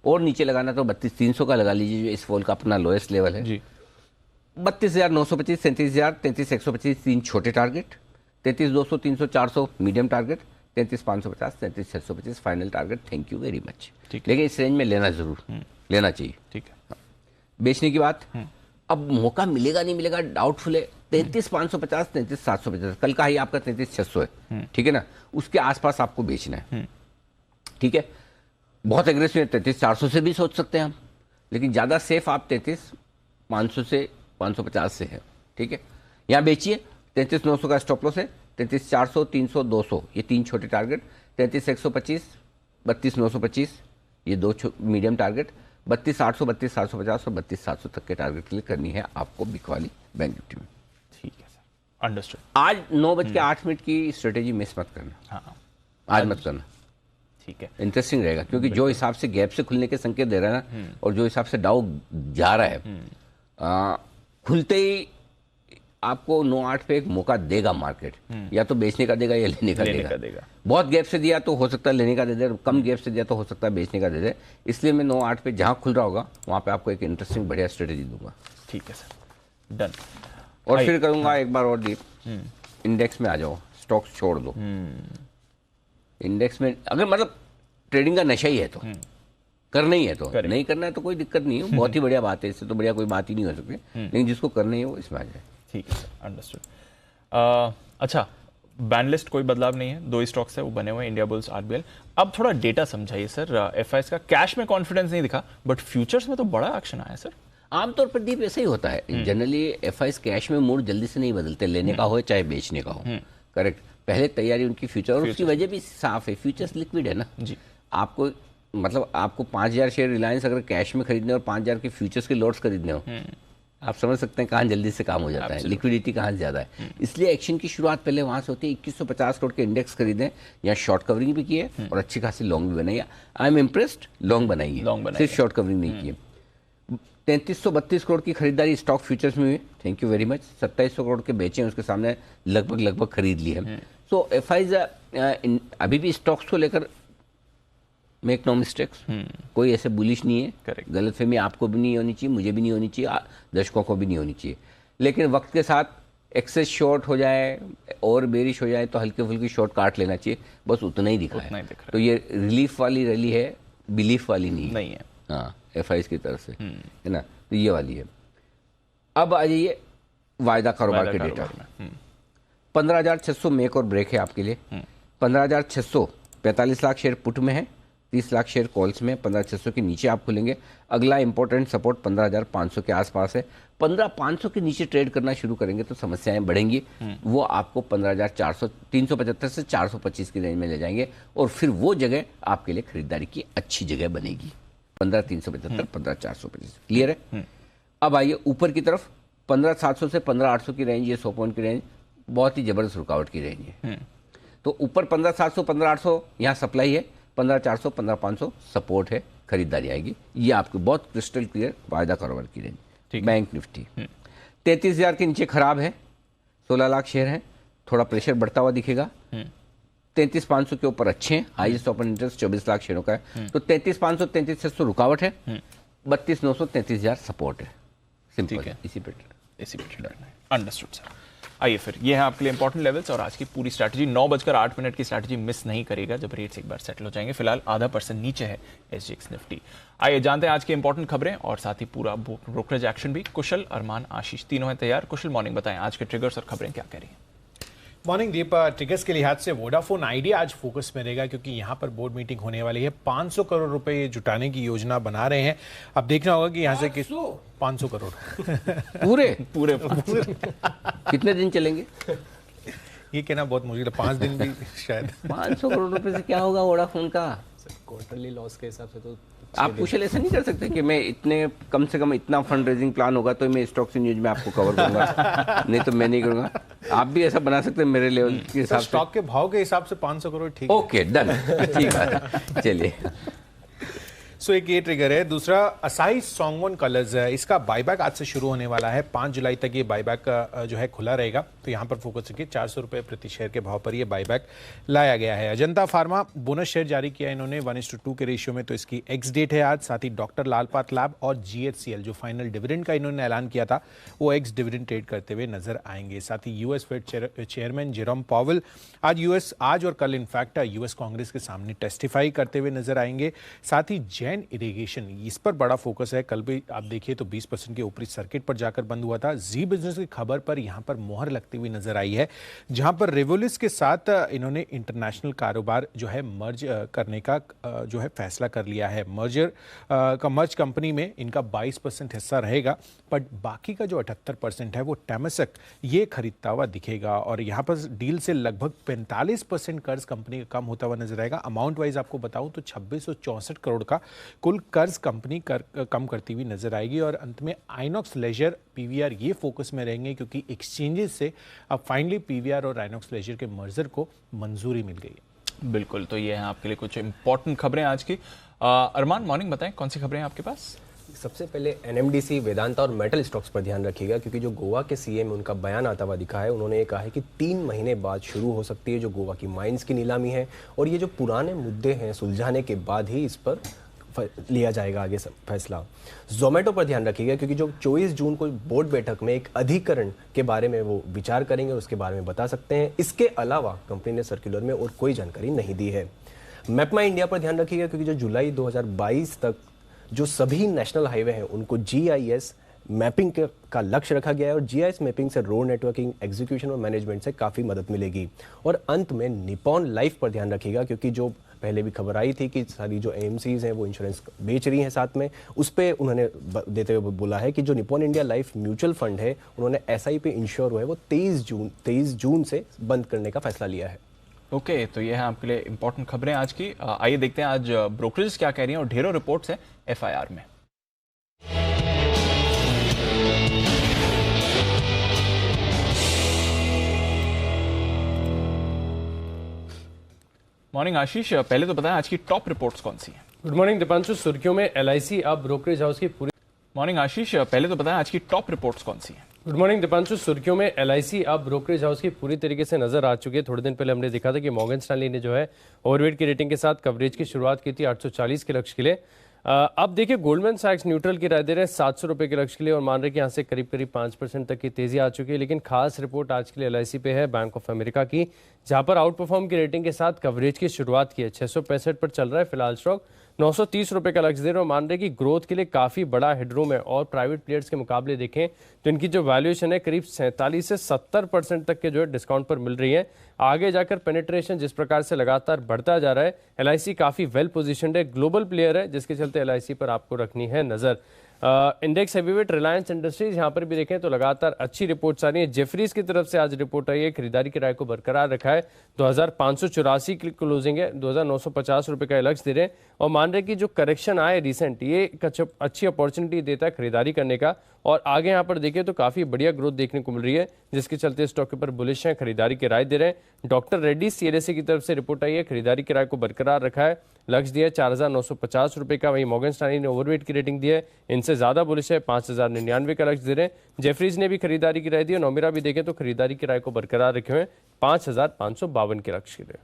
और नीचे लगाना तो 32,300 का लगा लीजिए, जो इस फॉल का अपना लोएस्ट लेवल है जी। 32,925 37,000 33,125 3 छोटे target, 33,200 300 400 medium target, 33,550 33,625 final target. Thank you very much. लेकिन इस रेंज में लेना जरूर, लेना चाहिए। ठीक है, बेचने की बात, अब मौका मिलेगा नहीं मिलेगा डाउटफुल है। 33,550 33,750 कल का ही आपका 33,600 है, ठीक है ना, उसके आसपास आपको बेचना है। ठीक है, बहुत एग्रेसिव है 33,400 से भी सोच सकते हैं हम, लेकिन ज़्यादा सेफ आप 33,500 से 550 से है। ठीक है, यहाँ बेचिए। 33,900 का स्टॉप लॉस है, 33,400 300 200 ये 3 छोटे टारगेट, 33,125 32,925 ये 2 मीडियम टारगेट, 32,800, 32,750 और 32,700 तक के टारगेट के लिए करनी है आपको बिक वाली बैंक निफ्टी में। ठीक है सर, अंडरस्टूड। आज 9:08 की स्ट्रेटेजी मिस मत करना, हाँ आज मत करना, ठीक है। इंटरेस्टिंग रहेगा, क्योंकि जो हिसाब से गैप से खुलने के संकेत दे रहा है ना, और जो हिसाब से डाउ जा रहा है, खुलते ही आपको 9:08 पे एक मौका देगा मार्केट, या तो बेचने का देगा या लेने का देगा। बहुत गैप से दिया तो हो सकता है लेने का दे दे, कम गैप से दिया तो हो सकता है बेचने का दे दे। इसलिए मैं 9:08 पे जहां खुल रहा होगा वहां पे आपको एक इंटरेस्टिंग बढ़िया स्ट्रेटेजी दूंगा। ठीक है सर, डन। और फिर करूंगा एक बार और दीप, इंडेक्स में आ जाओ, स्टॉक्स छोड़ दो। इंडेक्स में अगर मतलब ट्रेडिंग का नशा ही है तो करना ही है, तो नहीं करना है तो कोई दिक्कत नहीं है, बहुत ही बढ़िया बात है, इससे तो बढ़िया कोई बात ही नहीं हो सकती। लेकिन जिसको करना है वो इसमें आ जाए। ठीक है सर, अंडरस्टूड। अच्छा, बैन लिस्ट कोई बदलाव नहीं है, 2 ही स्टॉक्स है वो बने हुए हैं, इंडिया बुल्स, आरबीएल। अब थोड़ा डेटा समझाइए सर, एफआईएस का कैश में कॉन्फिडेंस नहीं दिखा, बट फ्यूचर्स में तो बड़ा एक्शन आया सर। आमतौर पर दीप ऐसा ही होता है, जनरली एफआईएस कैश में मूड जल्दी से नहीं बदलते, लेने का हो चाहे बेचने का हो। करेक्ट, पहले तैयारी उनकी फ्यूचर, और उसकी वजह भी साफ है, फ्यूचर्स लिक्विड है ना जी। आपको मतलब आपको 5,000 शेयर रिलायंस अगर कैश में खरीदने और 5,000 के फ्यूचर्स के लॉट्स खरीदने हो, आप समझ सकते हैं कहाँ जल्दी से काम हो जाता है, लिक्विडिटी कहाँ से ज़्यादा है। इसलिए एक्शन की शुरुआत पहले वहाँ से होती है। 2150 करोड़ के इंडेक्स खरीदें, यहाँ शॉर्ट कवरिंग भी की है और अच्छी खासी लॉन्ग भी बनाई है। आई एम इम्प्रेस्ड, लॉन्ग बनाई है, सिर्फ शॉर्ट कवरिंग नहीं की है। 3332 करोड़ की खरीदारी स्टॉक फ्यूचर्स में हुई, thank you very much. 2700 crore के बेचे हैं, उसके सामने लगभग खरीद ली है। सो एफआईज अभी भी स्टॉक्स को लेकर मेक नो मिस्टेक्स, कोई ऐसे बुलिश नहीं है, गलतफहमी आपको भी नहीं होनी चाहिए, मुझे भी नहीं होनी चाहिए, दर्शकों को भी नहीं होनी चाहिए। लेकिन वक्त के साथ एक्सेस शॉर्ट हो जाए और बेरिश हो जाए तो हल्के फुल्की शॉर्ट काट लेना चाहिए, बस उतना ही दिखा है। तो ये रिलीफ वाली रैली है, बिलीफ वाली नहीं है। हाँ, एफआईएस की तरफ से है ना, तो ये वाली है। अब आ जाइए वायदा कारोबार के डेटा। 15,600 मेक और ब्रेक है आपके लिए। 15,600 45 लाख शेयर पुट में है, 30 लाख शेयर कॉल्स में। 15,600 के नीचे आप खुलेंगे। अगला इंपॉर्टेंट सपोर्ट 15,500 के आसपास है। 15,500 के नीचे ट्रेड करना शुरू करेंगे तो समस्याएं बढ़ेंगी। वो आपको 15,400 375 से 425 की रेंज में ले जाएंगे, और फिर वो जगह आपके लिए खरीदारी की अच्छी जगह बनेगी। 15,375 15,425 क्लियर है। अब आइए ऊपर की तरफ, 15,700 से 15,800 की रेंज, ये 100 पॉइंट की रेंज बहुत ही जबरदस्त रुकावट की रेंज है। तो ऊपर 15,700 15,800 यहाँ सप्लाई है, 15,400 15,500 सपोर्ट है, खरीदारी आएगी। ये आपको बहुत क्रिस्टल क्लियर वायदा कारोबार की रेंज। बैंक निफ्टी 33,000 के नीचे खराब है, 16 लाख शेयर है, थोड़ा प्रेशर बढ़ता हुआ दिखेगा। 33,500 के ऊपर अच्छे हैं, हाईएस्ट ओपन इंटरेस्ट 24 लाख शेयरों का है। तो 33,500 33,600 रुकावट है, 32,900 33,000 सपोर्ट है। सिंपल है, इसी पे अंडरस्टूड सर। आइए फिर, ये है आपके लिए इंपॉर्टेंट लेवल्स और आज की पूरी स्ट्रैटेजी। 9:08 की स्ट्रैटेजी मिस नहीं करेगा जब रेट्स एक बार सेटल हो जाएंगे। फिलहाल 0.5% नीचे है एसजीएक्स निफ्टी। आइए जानते हैं आज की इंपॉर्टेंट खबरें और साथ ही पूरा ब्रोकरेज एक्शन भी। कुशल, अरमान, आशीष तीनों हैं तैयार। कुशल, मॉर्निंग, बताएं आज के ट्रिगर्स और खबरें क्या कह रही हैं। मॉर्निंग दीप, ट्रिगर्स के लिहाज से वोडाफोन आइडिया आज फोकस में रहेगा, क्योंकि यहाँ पर बोर्ड मीटिंग होने वाली है। 500 करोड़ रुपए जुटाने की योजना बना रहे हैं। अब देखना होगा कि यहाँ से किस 500 करोड़ पूरे कितने दिन चलेंगे ये कहना बहुत मुश्किल है, 5 दिन भी शायद। 500 करोड़ रुपए से क्या होगा वोडाफोन का? क्वार्टरली लॉस के हिसाब से तो आप कुशल ऐसा नहीं कर सकते कि मैं इतने कम से कम इतना फंड रेजिंग प्लान होगा तो मैं स्टॉक्स न्यूज में आपको कवर करूंगा, नहीं तो मैं नहीं करूंगा। आप भी ऐसा बना सकते हैं मेरे लेवल के हिसाब से। स्टॉक के भाव के हिसाब से 500 करोड़ ठीक है। ओके, डन, ठीक है, चलिए। सो एक ये ट्रिगर है। दूसरा असाई सॉन्गवन कलर्स है, इसका बायबैक आज से शुरू होने वाला है। 5 जुलाई तक ये बायबैक जो है खुला रहेगा। तो यहाँ पर फोकस रखिए, 400 रुपए प्रति शेयर के भाव पर ये बायबैक लाया गया है। अजंता फार्मा बोनस शेयर जारी किया इन्होंने 1:2 के रेशियो में, तो इसकी एक्स डेट है आज। साथ ही डॉक्टर लाल पाथ लैब और जीएचसीएल जो फाइनल डिविडेंड का इन्होंने ऐलान किया था, वो एक्स डिविडेंड ट्रेड करते हुए नजर आएंगे। साथ ही US Fed chairman Jerome Powell आज और कल इनफैक्ट यूएस कांग्रेस के सामने टेस्टिफाई करते हुए नजर आएंगे। साथ ही जैन इरिगेशन, इस पर बड़ा फोकस है। कल भी आप देखिए तो 20% के ऊपरी सर्किट पर जाकर बंद हुआ था। जी बिजनेस की खबर पर यहां पर मोहर लगती हुई नजर आई है, जहां पर रेवोलिस के साथ इन्होंने इंटरनेशनल कारोबार जो है मर्ज करने का जो है फैसला कर लिया है। मर्ज कंपनी में इनका 22% हिस्सा रहेगा, बट बाकी का जो 78% है वो टेमसक ये खरीदता हुआ दिखेगा। और यहां पर डील से लगभग 45% कर्ज कंपनी का कम होता हुआ नजर आएगा। अमाउंट वाइज आपको बताऊं तो 2664 करोड़ का कुल कर्ज कंपनी कम करती हुई नजर आएगी। और अंत में आइनॉक्स लेजर पीवीआर ये फोकस में रहेंगे क्योंकि एक्सचेंजेस से अब फाइनली पीवीआर और आइनॉक्स लेजर के मर्जर को मंजूरी मिल गई है। बिल्कुल, तो ये है आपके लिए कुछ इंपॉर्टेंट खबरें आज की। अरमान, मॉर्निंग, बताएं कौन सी खबरें हैं आपके पास? सबसे पहले एनएमडीसी, वेदांता और मेटल स्टॉक्स पर ध्यान रखिएगा क्योंकि जो गोवा के सीएम उनका बयान आता हुआ दिखा है, उन्होंने ये कहा है कि 3 महीने बाद शुरू हो सकती है जो गोवा की माइंस की नीलामी है, और ये जो पुराने मुद्दे हैं सुलझाने के बाद ही इस पर लिया जाएगा आगे फैसला। जोमेटो पर ध्यान रखिएगा क्योंकि जो 24 जून को बोर्ड बैठक में एक अधिकरण के बारे में वो विचार करेंगे और उसके बारे में बता सकते हैं। इसके अलावा कंपनी ने सर्कुलर में और कोई जानकारी नहीं दी है। मैपमा इंडिया पर ध्यान रखिएगा क्योंकि जो जुलाई 2022 तक जो सभी नेशनल हाईवे हैं उनको जीआईएस मैपिंग का लक्ष्य रखा गया है, और जीआईएस मैपिंग से रोड नेटवर्किंग, एग्जीक्यूशन और मैनेजमेंट से काफ़ी मदद मिलेगी। और अंत में निपॉन लाइफ पर ध्यान रखिएगा क्योंकि जो पहले भी खबर आई थी कि सारी जो एएमसीज हैं वो इंश्योरेंस बेच रही हैं, साथ में उस पर उन्होंने देते हुए बोला है कि जो Nippon India life mutual fund है, उन्होंने एसआईपी इंश्योर हुआ है वो 23 जून से बंद करने का फैसला लिया है। ओके, तो ये है आपके लिए इंपॉर्टेंट खबरें आज की। आइए देखते हैं आज ब्रोकरेज क्या कह रही हैं, और ढेरों रिपोर्ट्स हैं एफआईआर में। मॉर्निंग आशीष, पहले तो बताएं आज की टॉप रिपोर्ट्स कौन सी हैं? Good morning Deepanshu. सुर्खियों में एलआईसी अब ब्रोकरेज हाउस की पूरी मॉर्निंग आशीष, पहले तो बताएं आज की टॉप रिपोर्ट्स कौन सी हैं? Good morning Deepanshu. सुर्खियों में एलआईसी अब ब्रोकरेज हाउस की पूरी तरीके से नजर आ चुकी है। थोड़े दिन पहले हमने देखा था कि मॉर्गन स्टैनली ने जो है ओवरवेट की रेटिंग के साथ कवरेज की शुरुआत की थी 840 के लक्ष्य के लिए। अब देखिए गोल्डमैन सैक्स न्यूट्रल की राय दे रहे हैं 700 रुपए के लक्ष्य के लिए, और मान रहे कि यहाँ से करीब 5% तक की तेजी आ चुकी है। लेकिन खास रिपोर्ट आज के लिए एलआईसी पे है बैंक ऑफ अमेरिका की, जहां पर आउट परफॉर्म की रेटिंग के साथ कवरेज की शुरुआत की है। 665 पर चल रहा है फिलहाल स्टॉक, 930 रुपए का लक्ष्य दे रहे हैं, और मान रहे कि ग्रोथ के लिए काफी बड़ा हेडरूम है। और प्राइवेट प्लेयर्स के मुकाबले देखें तो इनकी जो वैल्यूएशन है करीब 47 से 70% तक के जो है डिस्काउंट पर मिल रही है। आगे जाकर पेनिट्रेशन जिस प्रकार से लगातार बढ़ता जा रहा है, एलआईसी काफी वेल पोजीशनड है, ग्लोबल प्लेयर है, जिसके चलते एलआईसी पर आपको रखनी है नजर। इंडेक्स हैवीवेट रिलायंस इंडस्ट्रीज यहाँ पर भी देखें तो लगातार अच्छी रिपोर्ट्स आ रही है। जेफरीज की तरफ से आज रिपोर्ट आई है, खरीदारी की राय को बरकरार रखा है, 2584 की क्लोजिंग है, 2950 रुपए का लक्ष्य दे रहे हैं, और मान रहे कि जो करेक्शन आए रिसेंट, ये अच्छी अपॉर्चुनिटी देता है खरीदारी करने का। और आगे यहाँ पर देखें तो काफी बढ़िया ग्रोथ देखने को मिल रही है, जिसके चलते स्टॉक के ऊपर बुलिश है, खरीदारी की राय दे रहे हैं। डॉक्टर रेड्डी सीएलएसए की तरफ से रिपोर्ट आई है, खरीदारी की राय को बरकरार रखा है, लक्ष्य दिया है 4950 रुपए का। वहीं मॉर्गन स्टैनली ने ओवरवेट की रेटिंग दी है, इनसे ज्यादा बुलिश है, 5099 का लक्ष्य दे रहे हैं। जेफरीज ने भी खरीदारी की राय दी है, नोमिरा भी देखें तो खरीदारी की राय को बरकरार रखे हुए 5552 के लक्ष्य के लिए।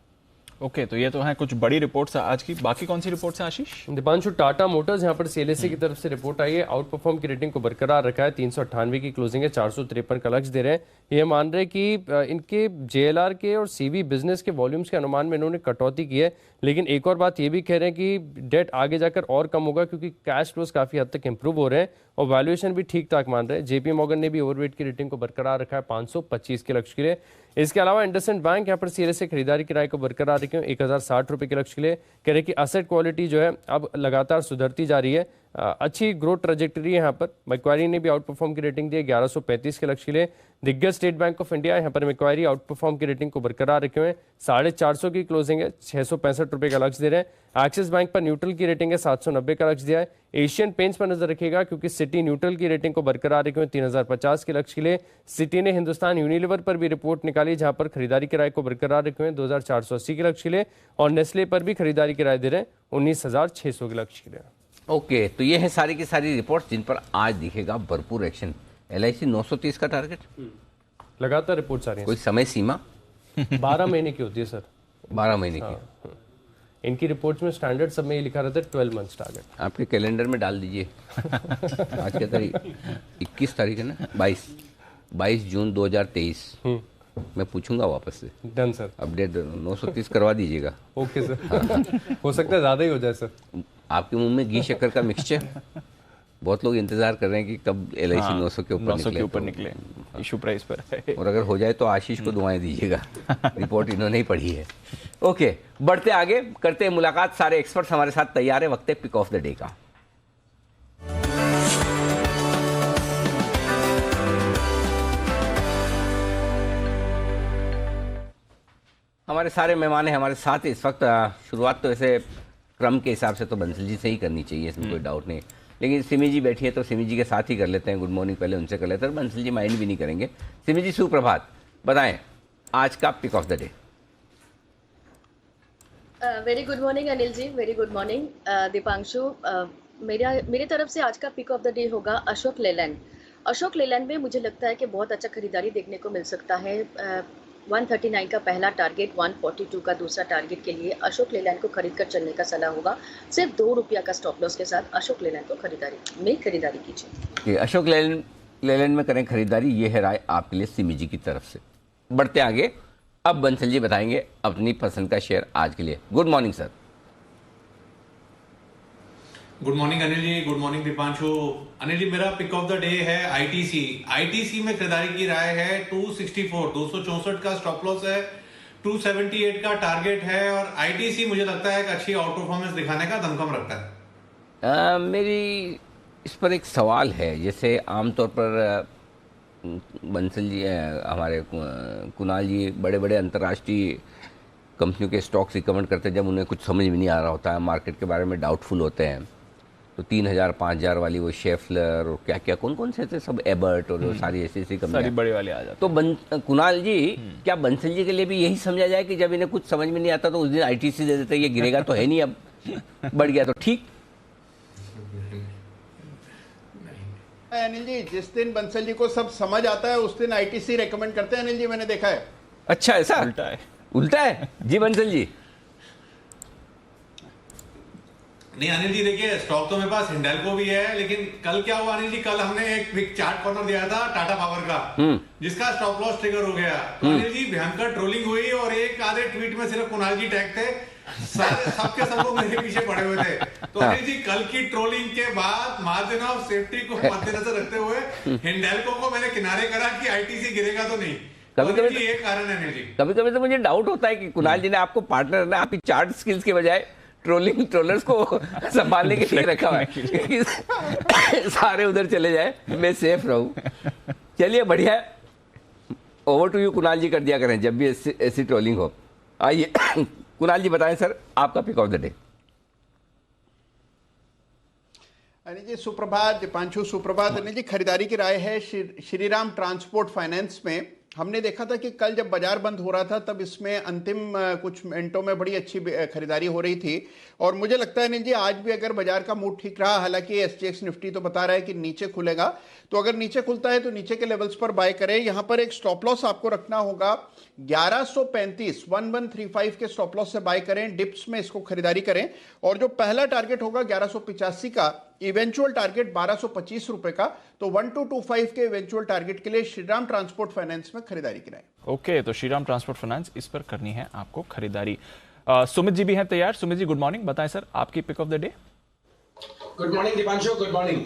ओके, तो ये तो है कुछ बड़ी रिपोर्ट्स आज की। बाकी कौन सी रिपोर्ट्स हैं आशीष? दीपांशु, टाटा मोटर्स यहाँ पर सीएलएसए की तरफ से रिपोर्ट आई है, आउट परफॉर्म की रेटिंग को बरकरार रखा है, 398 की क्लोजिंग है, 453 का लक्ष्य दे रहे हैं। ये मान रहे कि इनके जेएलआर के और सीवी बिजनेस के वॉल्यूम्स के अनुमान में इन्होंने कटौती की है, लेकिन एक और बात ये भी कह रहे हैं कि डेट आगे जाकर और कम होगा क्योंकि कैश फ्लोज काफी हद तक इंप्रूव हो रहे हैं, और वैल्यूएशन भी ठीक ठाक मान रहे हैं। जेपी मॉर्गन ने भी ओवरवेट की रेटिंग को बरकरार रखा है 525 के लक्ष्य के लिए। इसके अलावा इंडसइंड बैंक यहाँ पर सीएलएसए खरीदारी की राय को बरकरार रखे 1060 रुपए के लक्ष्य के लिए। कह रहे कि असेट क्वालिटी जो है अब लगातार सुधरती जा रही है, अच्छी ग्रोथ ट्रेजेक्टरी है यहाँ पर। मैक्वायरी ने भी आउट परफॉर्म की रेटिंग दी है 1135 के लक्ष्य के लिए। दिग्गज स्टेट बैंक ऑफ इंडिया यहाँ पर मैक्वायरी आउट परफॉर्म की रेटिंग को बरकरार रखे हुए 450 की क्लोजिंग है, 665 रुपए का लक्ष्य दे रहे हैं। एक्सिस बैंक पर न्यूट्रल की रेटिंग है, 790 का लक्ष्य दिया है। एशियन पेंट्स पर नजर रखिएगा क्योंकि सिटी न्यूट्रल की रेटिंग को बरकरार रखे हुए 3050 के लक्ष्य के लिए। सिटी ने हिंदुस्तान यूनिलीवर पर भी रिपोर्ट निकाली, जहां पर खरीदारी की राय को बरकरार रखे हुए 2480 के लक्ष्य के लिए, और नेस्ले पर भी खरीदारी की राय दे रहे हैं 19600 के लक्ष्य के लिए। ओके, तो ये है सारी की सारी रिपोर्ट जिन पर आज दिखेगा भरपूर एक्शन। एलआईसी 930 का टारगेट, लगातार रिपोर्ट्स आ रही कोई समय सीमा? 12 महीने की होती है सर। 12 महीने की। इनकी रिपोर्ट्स में स्टैंडर्ड सब में ये लिखा रहता है 12 मंथ्स टारगेट। आपके कैलेंडर में डाल दीजिए। आज क्या तारीख? 21 तारीख है ना? 22 जून 2023। मैं पूछूंगा वापस से। डन सर, अपडेट 930 करवा दीजिएगा। Okay sir. हो सकता है ज्यादा ही हो जाए सर। आपके मुंह में घी शक्कर का मिक्सचर। बहुत लोग इंतजार कर रहे हैं कि कब एलआईसी 900 के ऊपर निकले इशू प्राइस पर। और अगर हो जाए तो आशीष को दुआएं दीजिएगा। रिपोर्ट इन्होंने ही पढ़ी है। ओके, बढ़ते आगे, करते हैं मुलाकात। सारे एक्सपर्ट्स हमारे साथ तैयार है। वक्त है पिक ऑफ द डे का। हमारे सारे मेहमान हैं हमारे साथ इस वक्त। शुरुआत तो ऐसे क्रम के हिसाब से तो बंसल जी से ही करनी चाहिए, इसमें कोई डाउट नहीं। लेकिन सिमी जी बैठी है तो सिमी जी के साथ ही कर लेते हैं, गुड मॉर्निंग पहले उनसे कर लेते हैं, बंसल जी माइंड भी नहीं करेंगे। सिमी जी सुप्रभात, बताएं आज का pick of the day. Very good morning Anil ji, very good morning Dipanshu. मेरी तरफ से आज का पिक ऑफ द डे होगा अशोक लेलैंड। अशोक लेलैंड में मुझे लगता है कि बहुत अच्छा खरीदारी देखने को मिल सकता है। 139 का पहला टारगेट, 142 का दूसरा टारगेट के लिए अशोक लेलैंड को खरीद कर चलने का सलाह होगा। सिर्फ ₹2 का स्टॉप लॉस के साथ अशोक लेलैंड को खरीदारी कीजिए। अशोक लेलैंड में करें खरीदारी, ये है राय आपके लिए सिमी जी की तरफ से। बढ़ते आगे, अब बंसल जी बताएंगे अपनी पसंद का शेयर आज के लिए। Good morning sir. Good morning Anil ji, good morning Deepanshu. Anil ji, मेरा पिक ऑफ द डे है आईटीसी में खरीदारी की राय है 264, 264 का स्टॉप लॉस है, 278 का टारगेट है और आईटीसी मुझे लगता है एक अच्छी आउट परफॉर्मेंस दिखाने का दमखम रखता है। मेरी इस पर एक सवाल है। जैसे आमतौर पर बंसल जी, हमारे कुणाल जी बड़े बड़े अंतर्राष्ट्रीय कंपनियों के स्टॉक्स रिकमेंड करते हैं जब उन्हें कुछ समझ में नहीं आ रहा होता है, मार्केट के बारे में डाउटफुल होते हैं, तो 3000 5000 वाली वो शेफलर और क्या क्या कौन कौन से थे सब, एबर्ट और सारी ऐसी कंपनियां, सारी बड़े वाले आ जाते तो कुणाल जी क्या बंसल जी के लिए भी यही समझा जाए कि जब इन्हें कुछ समझ में नहीं आता तो उस दिन आईटीसी दे देते, ये गिरेगा तो है नहीं, अब बढ़ गया तो ठीक। अनिल जी, जिस दिन बंसल जी को सब समझ आता है उस दिन आईटीसी रेकमेंड करते हैं अनिल जी, मैंने देखा है। अच्छा, ऐसा उल्टा है जी बंसल जी। नहीं अनिल जी, देखिए स्टॉक तो मेरे पास हिंडाल्को भी है, लेकिन कल क्या हुआ अनिल जी, कल हमने एक चार्ट कॉर्नर दिया था टाटा पावर का, जिसका स्टॉप लॉस ट्रिगर हो गया। तो अनिल जी भयंकर ट्रोलिंग हुई और एक आधे ट्वीट में सिर्फ कुणाल जी टैग थे, सबके सब लोग मेरे पीछे पड़े हुए थे। तो अनिल जी कल की ट्रोलिंग के बाद मार्जिन ऑफ सेफ्टी को मद्देनजर रखते हुए हिंडाल्को को मैंने किनारे करा कि आईटीसी गिरेगा तो नहीं। कभी ये कारण है अनिल जी। कभी कभी तो मुझे डाउट होता है कि कुणाल जी ने आपको पार्टनर ने आपकी चार्ट स्किल्स के बजाय ट्रोलर्स को संभालने के लिए रखा हुआ है, सारे उधर चले जाए मैं सेफ रहूं। चलिए बढ़िया, ओवर टू यू कुणाल जी कर दिया करें जब भी ऐसी ट्रोलिंग हो। आइए कुणाल जी बताएं सर आपका pick of the day. Anil ji सुप्रभात, दीपांशु सुप्रभात। अनिल जी खरीदारी की राय है श्रीराम ट्रांसपोर्ट फाइनेंस में। हमने देखा था कि कल जब बाजार बंद हो रहा था तब इसमें अंतिम कुछ मिनटों में बड़ी अच्छी खरीदारी हो रही थी और मुझे लगता है अनिल जी आज भी अगर बाजार का मूड ठीक रहा, हालांकि एसजीएक्स निफ्टी तो बता रहा है कि नीचे खुलेगा, तो अगर नीचे खुलता है तो नीचे के लेवल्स पर बाय करें। यहां पर एक स्टॉप लॉस आपको रखना होगा 1135, 1135 के स्टॉप लॉस से बाय करें, डिप्स में इसको खरीदारी करें और जो पहला टारगेट होगा 1185 का, इवेंचुअल टारगेट 1225 रुपए का, तो 1225 के इवेंचुअल टारगेट के लिए श्रीराम ट्रांसपोर्ट फाइनेंस में खरीदारी कराएं। ओके, तो श्रीराम ट्रांसपोर्ट फाइनेंस, इस पर करनी है आपको खरीदारी। सुमित जी भी हैं तैयार। सुमित जी गुड मॉर्निंग, बताएं सर आपकी pick of the day. Good morning Deepanshu, good morning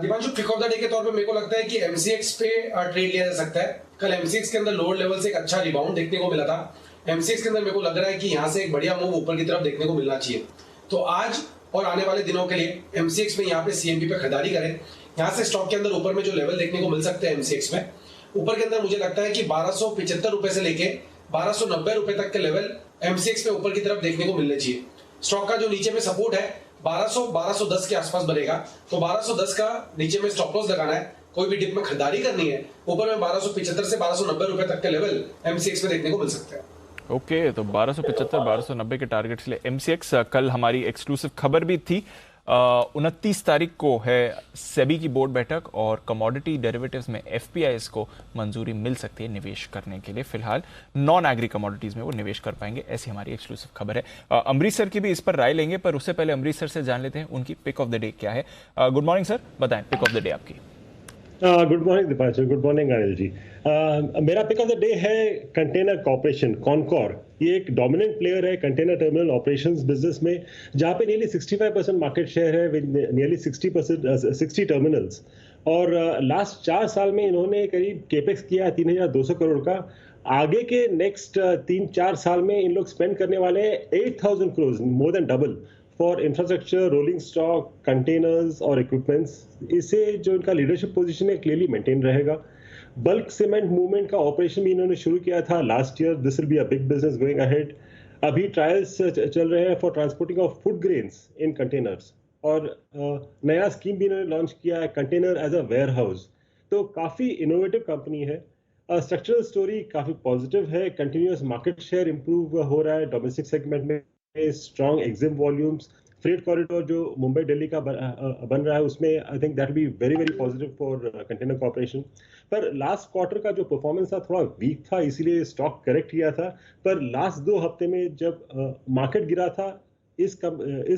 Dipanshu. Pick of the day के तौर पे मेरे को लगता है कि एमसीएक्स पे ट्रेड लिया जा सकता है। कल एमसीएक्स के अंदर लोअर लेवल से एक अच्छा रिबाउंड देखने को मिला था। एमसीएक्स के अंदर मेरे को लग रहा है कि यहाँ से एक बढ़िया मूव ऊपर की तरफ देखने को मिलना चाहिए। तो आज और आने वाले दिनों के लिए एमसीएक्स में यहाँ पे सीएमपी पे खरीदारी करें। यहाँ से स्टॉक के अंदर ऊपर में जो लेवल देखने को मिल सकते हैं एमसीएक्स में, ऊपर के अंदर मुझे लगता है कि 1275 रुपए से लेके 1290 रुपए तक के लेवल एमसीएक्स में ऊपर की तरफ देखने को मिलने चाहिए। स्टॉक का जो नीचे में सपोर्ट है 1210 के आसपास बनेगा, तो 1210 का नीचे में स्टॉप लॉस लगाना है। कोई भी डिप में खरीदारी करनी है, ऊपर में 1275 से 1290 रुपए तक के लेवल एमसीएक्स में देखने को मिल सकते हैं। ओके, तो 1275 1290 के टारगेट के लिए एमसीएक्स। कल हमारी एक्सक्लूसिव खबर भी थी, 29 तारीख को है सेबी की बोर्ड बैठक और कमोडिटी डेरिवेटिव्स में एफपीआईज को मंजूरी मिल सकती है निवेश करने के लिए। फिलहाल नॉन एग्री कमोडिटीज में वो निवेश कर पाएंगे, ऐसी हमारी एक्सक्लूसिव खबर है। अमरीश सर की भी इस पर राय लेंगे, पर उससे पहले अमरीश सर से जान लेते हैं उनकी पिक ऑफ द डे क्या है। गुड मॉर्निंग सर, बताएं पिक ऑफ द डे आपकी। Good morning Deepanshu, good morning Anil ji. मेरा पिक ऑफ द डे है कंटेनर कॉर्पोरेशन कॉनकॉर। ये एक डोमिनेंट प्लेयर है कंटेनर टर्मिनल ऑपरेशंस बिजनेस में, जहाँ पे नियरली 65% मार्केट शेयर है विद नियरली 60 टर्मिनल्स। और लास्ट 4 साल में इन्होंने करीब केपेक्स किया 3200 करोड़ का। आगे के नेक्स्ट 3-4 साल में इन लोग स्पेंड करने वाले हैं 8000 crore, more than double for infrastructure, rolling stock, containers और इक्विपमेंट्स। इससे जो इनका लीडरशिप पोजीशन है क्लियरली मेंटेन रहेगा। बल्क सीमेंट मूवमेंट का ऑपरेशन भी इन्होंने शुरू किया था last year. This will be a big business going ahead. अभी ट्रायल्स चल रहे हैं for transporting of food grains in containers, और नया स्कीम भी इन्होंने लॉन्च किया है, container as a warehouse. तो काफ़ी इनोवेटिव कंपनी है। स्ट्रक्चरल स्टोरी काफ़ी पॉजिटिव है, कंटिन्यूस मार्केट शेयर इंप्रूव हो रहा है डोमेस्टिक सेगमेंट में, strong EXIM volumes, freight corridor जो मुंबई दिल्ली का बन रहा है उसमें आई think that be very very positive for container corporation. पर लास्ट क्वार्टर का जो परफॉर्मेंस था थोड़ा वीक था, इसीलिए स्टॉक करेक्ट किया था। पर लास्ट 2 हफ्ते में जब मार्केट गिरा था, इस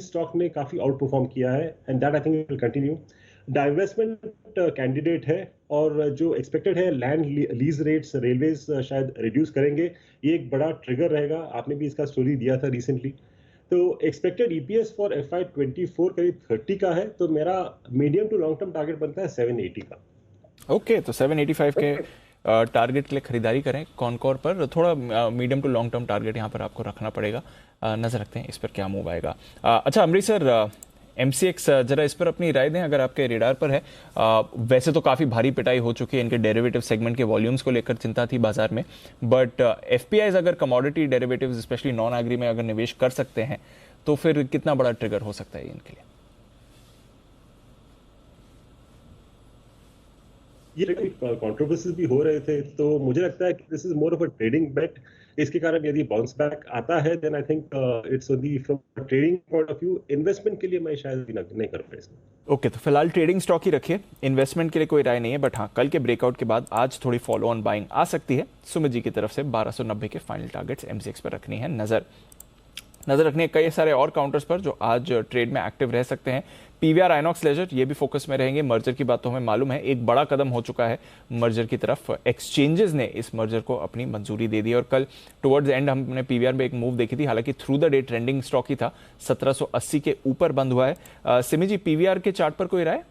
स्टॉक ने काफी आउट परफॉर्म किया है, and that I think will continue. Divestment candidate है, और जो एक्सपेक्टेड है लैंड लीज रेट्स रेलवेज शायद रिड्यूस करेंगे, ये एक बड़ा ट्रिगर रहेगा। आपने भी इसका स्टोरी दिया था रिसेंटली। तो एक्सपेक्टेड ईपीएस फॉर FY24 करीब 30 का है, तो मेरा medium to long term target बनता है 780 का। ओके, तो 785 के टारगेट के लिए खरीदारी करें कॉनकॉर पर। थोड़ा medium to long term target यहाँ पर आपको रखना पड़ेगा। नजर रखते हैं इस पर क्या मूव आएगा। अच्छा अमरीश सर, MCX जरा इस पर अपनी राय दें अगर आपके रेडार पर है। वैसे तो काफ़ी भारी पिटाई हो चुकी है, इनके डेरिवेटिव सेगमेंट के वॉल्यूम्स को लेकर चिंता थी बाजार में, बट FPIs अगर commodity derivatives specially non agree में अगर निवेश कर सकते हैं तो फिर कितना बड़ा ट्रिगर हो सकता है इनके लिए? ये कंट्रोवर्सीज भी हो रहे थे, तो मुझे लगता है कि this is more of a trading bet. इसके कारण यदि बाउंस बैक आता है then I think it's only from trading point of view. Investment के लिए मैं शायद भी नहीं कर पाऊंगा इसमें। ओके, तो फिलहाल ट्रेडिंग स्टॉक ही रखिए, इन्वेस्टमेंट के लिए कोई राय नहीं है। बट हाँ, कल के ब्रेकआउट के बाद आज थोड़ी फॉलो ऑन बाइंग आ सकती है। सुमित जी की तरफ से 1290 के फाइनल टारगेट्स MCX पर रखनी है नजर रखनी है। कई सारे और काउंटर्स पर जो आज ट्रेड में एक्टिव रह सकते हैं। PVR आइनॉक्स लेजर ये भी फोकस में रहेंगे। मर्जर की बात तो हमें मालूम है, एक बड़ा कदम हो चुका है मर्जर की तरफ। एक्सचेंजेस ने इस मर्जर को अपनी मंजूरी दे दी और कल टुवर्ड्स एंड हमने PVR में एक मूव देखी थी, हालांकि through the day trending stock ही था, 1780 के ऊपर बंद हुआ है। सिमी जी, PVR के चार्ट पर कोई राय?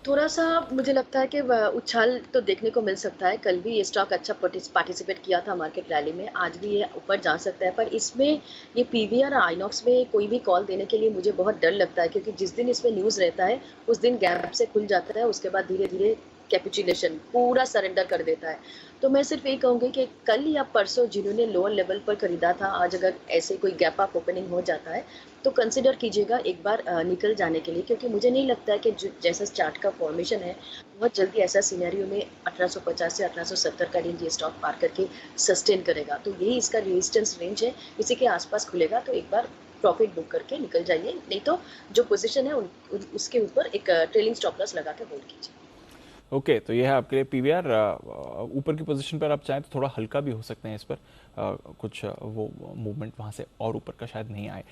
थोड़ा सा मुझे लगता है कि उछाल तो देखने को मिल सकता है। कल भी ये स्टॉक अच्छा पार्टिसिपेट किया था मार्केट रैली में, आज भी ये ऊपर जा सकता है। पर इसमें ये PVR आइनॉक्स में कोई भी कॉल देने के लिए मुझे बहुत डर लगता है, क्योंकि जिस दिन इसमें न्यूज़ रहता है उस दिन गैप से खुल जाता है, उसके बाद धीरे धीरे कैपिचुलेशन पूरा सरेंडर कर देता है। तो मैं सिर्फ यही कहूँगी कि कल या परसों जिन्होंने लोअर लेवल पर खरीदा था, आज अगर ऐसे कोई गैप अप ओपनिंग हो जाता है तो कंसिडर कीजिएगा एक बार निकल जाने के लिए, क्योंकि मुझे नहीं लगता है कि जैसा चार्ट का फॉर्मेशन है बहुत जल्दी ऐसा सिनेरियो में 1850 से 1870 का रेंज ये स्टॉक पार करके सस्टेन करेगा। तो यही इसका रेजिस्टेंस रेंज है, इसी के आसपास खुलेगा तो एक बार प्रॉफिट बुक करके निकल जाइए, नहीं तो जो पोजीशन है उसके ऊपर एक ट्रेलिंग स्टॉप लॉस लगा के होल्ड कीजिए। ओके, तो ये है आपके लिए PVR। ऊपर की पोजीशन पर आप चाहें तो थोड़ा हल्का भी हो सकते हैं इस पर, कुछ वो मूवमेंट वहाँ से और ऊपर का शायद नहीं आए।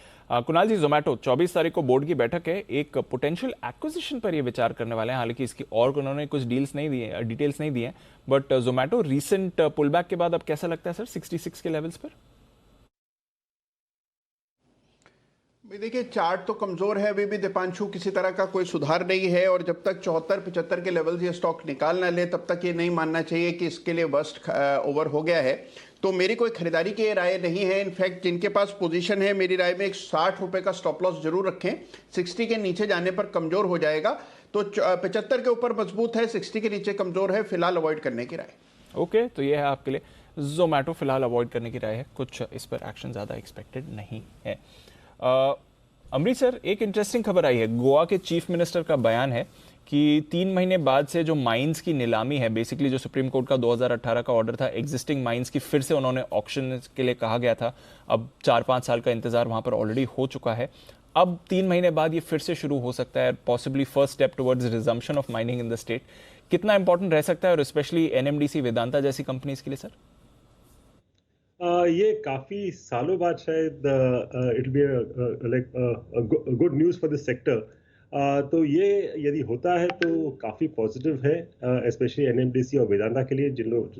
कुणाल जी, जोमेटो 24 तारीख को बोर्ड की बैठक है, एक पोटेंशियल एक्विजिशन पर ये विचार करने वाले हैं। हालांकि इसकी और उन्होंने कुछ डिटेल्स नहीं दिए हैं, बट जोमेटो रीसेंट पुलबैक के बाद अब कैसा लगता है सर 66 के लेवल्स पर? देखिए चार्ट तो कमजोर है अभी भी दीपांशु, किसी तरह का कोई सुधार नहीं है, और जब तक 74-75 के लेवल ये स्टॉक निकाल ना ले तब तक ये नहीं मानना चाहिए कि इसके लिए वर्स्ट ओवर हो गया है। तो मेरी कोई खरीदारी की राय नहीं है। इनफैक्ट जिनके पास पोजीशन है मेरी राय में 60 रुपए का स्टॉप लॉस जरूर रखें। 60 के नीचे जाने पर कमजोर हो जाएगा, तो 75 के ऊपर मजबूत है, 60 के नीचे कमजोर है, फिलहाल अवॉइड करने की राय। ओके, तो ये है आपके लिए जोमेटो, फिलहाल अवॉइड करने की राय है, कुछ इस पर एक्शन ज्यादा एक्सपेक्टेड नहीं है। अमरीश सर, एक इंटरेस्टिंग खबर आई है, गोवा के चीफ मिनिस्टर का बयान है कि 3 महीने बाद से जो माइंस की नीलामी है, बेसिकली जो सुप्रीम कोर्ट का 2018 का ऑर्डर था एग्जिस्टिंग माइंस की फिर से उन्होंने ऑक्शन के लिए कहा गया था, अब 4-5 साल का इंतजार वहां पर ऑलरेडी हो चुका है, अब 3 महीने बाद ये फिर से शुरू हो सकता है, possibly first step towards resumption of mining in the state. कितना इंपॉर्टेंट रह सकता है, और स्पेशली NMDC वेदांता जैसी कंपनीज के लिए सर? ये काफी सालों बाद शायद it be like good news for this sector. तो ये यदि होता है तो काफी पॉजिटिव है, स्पेशली NMDC और वेदांता के लिए, जिन लोग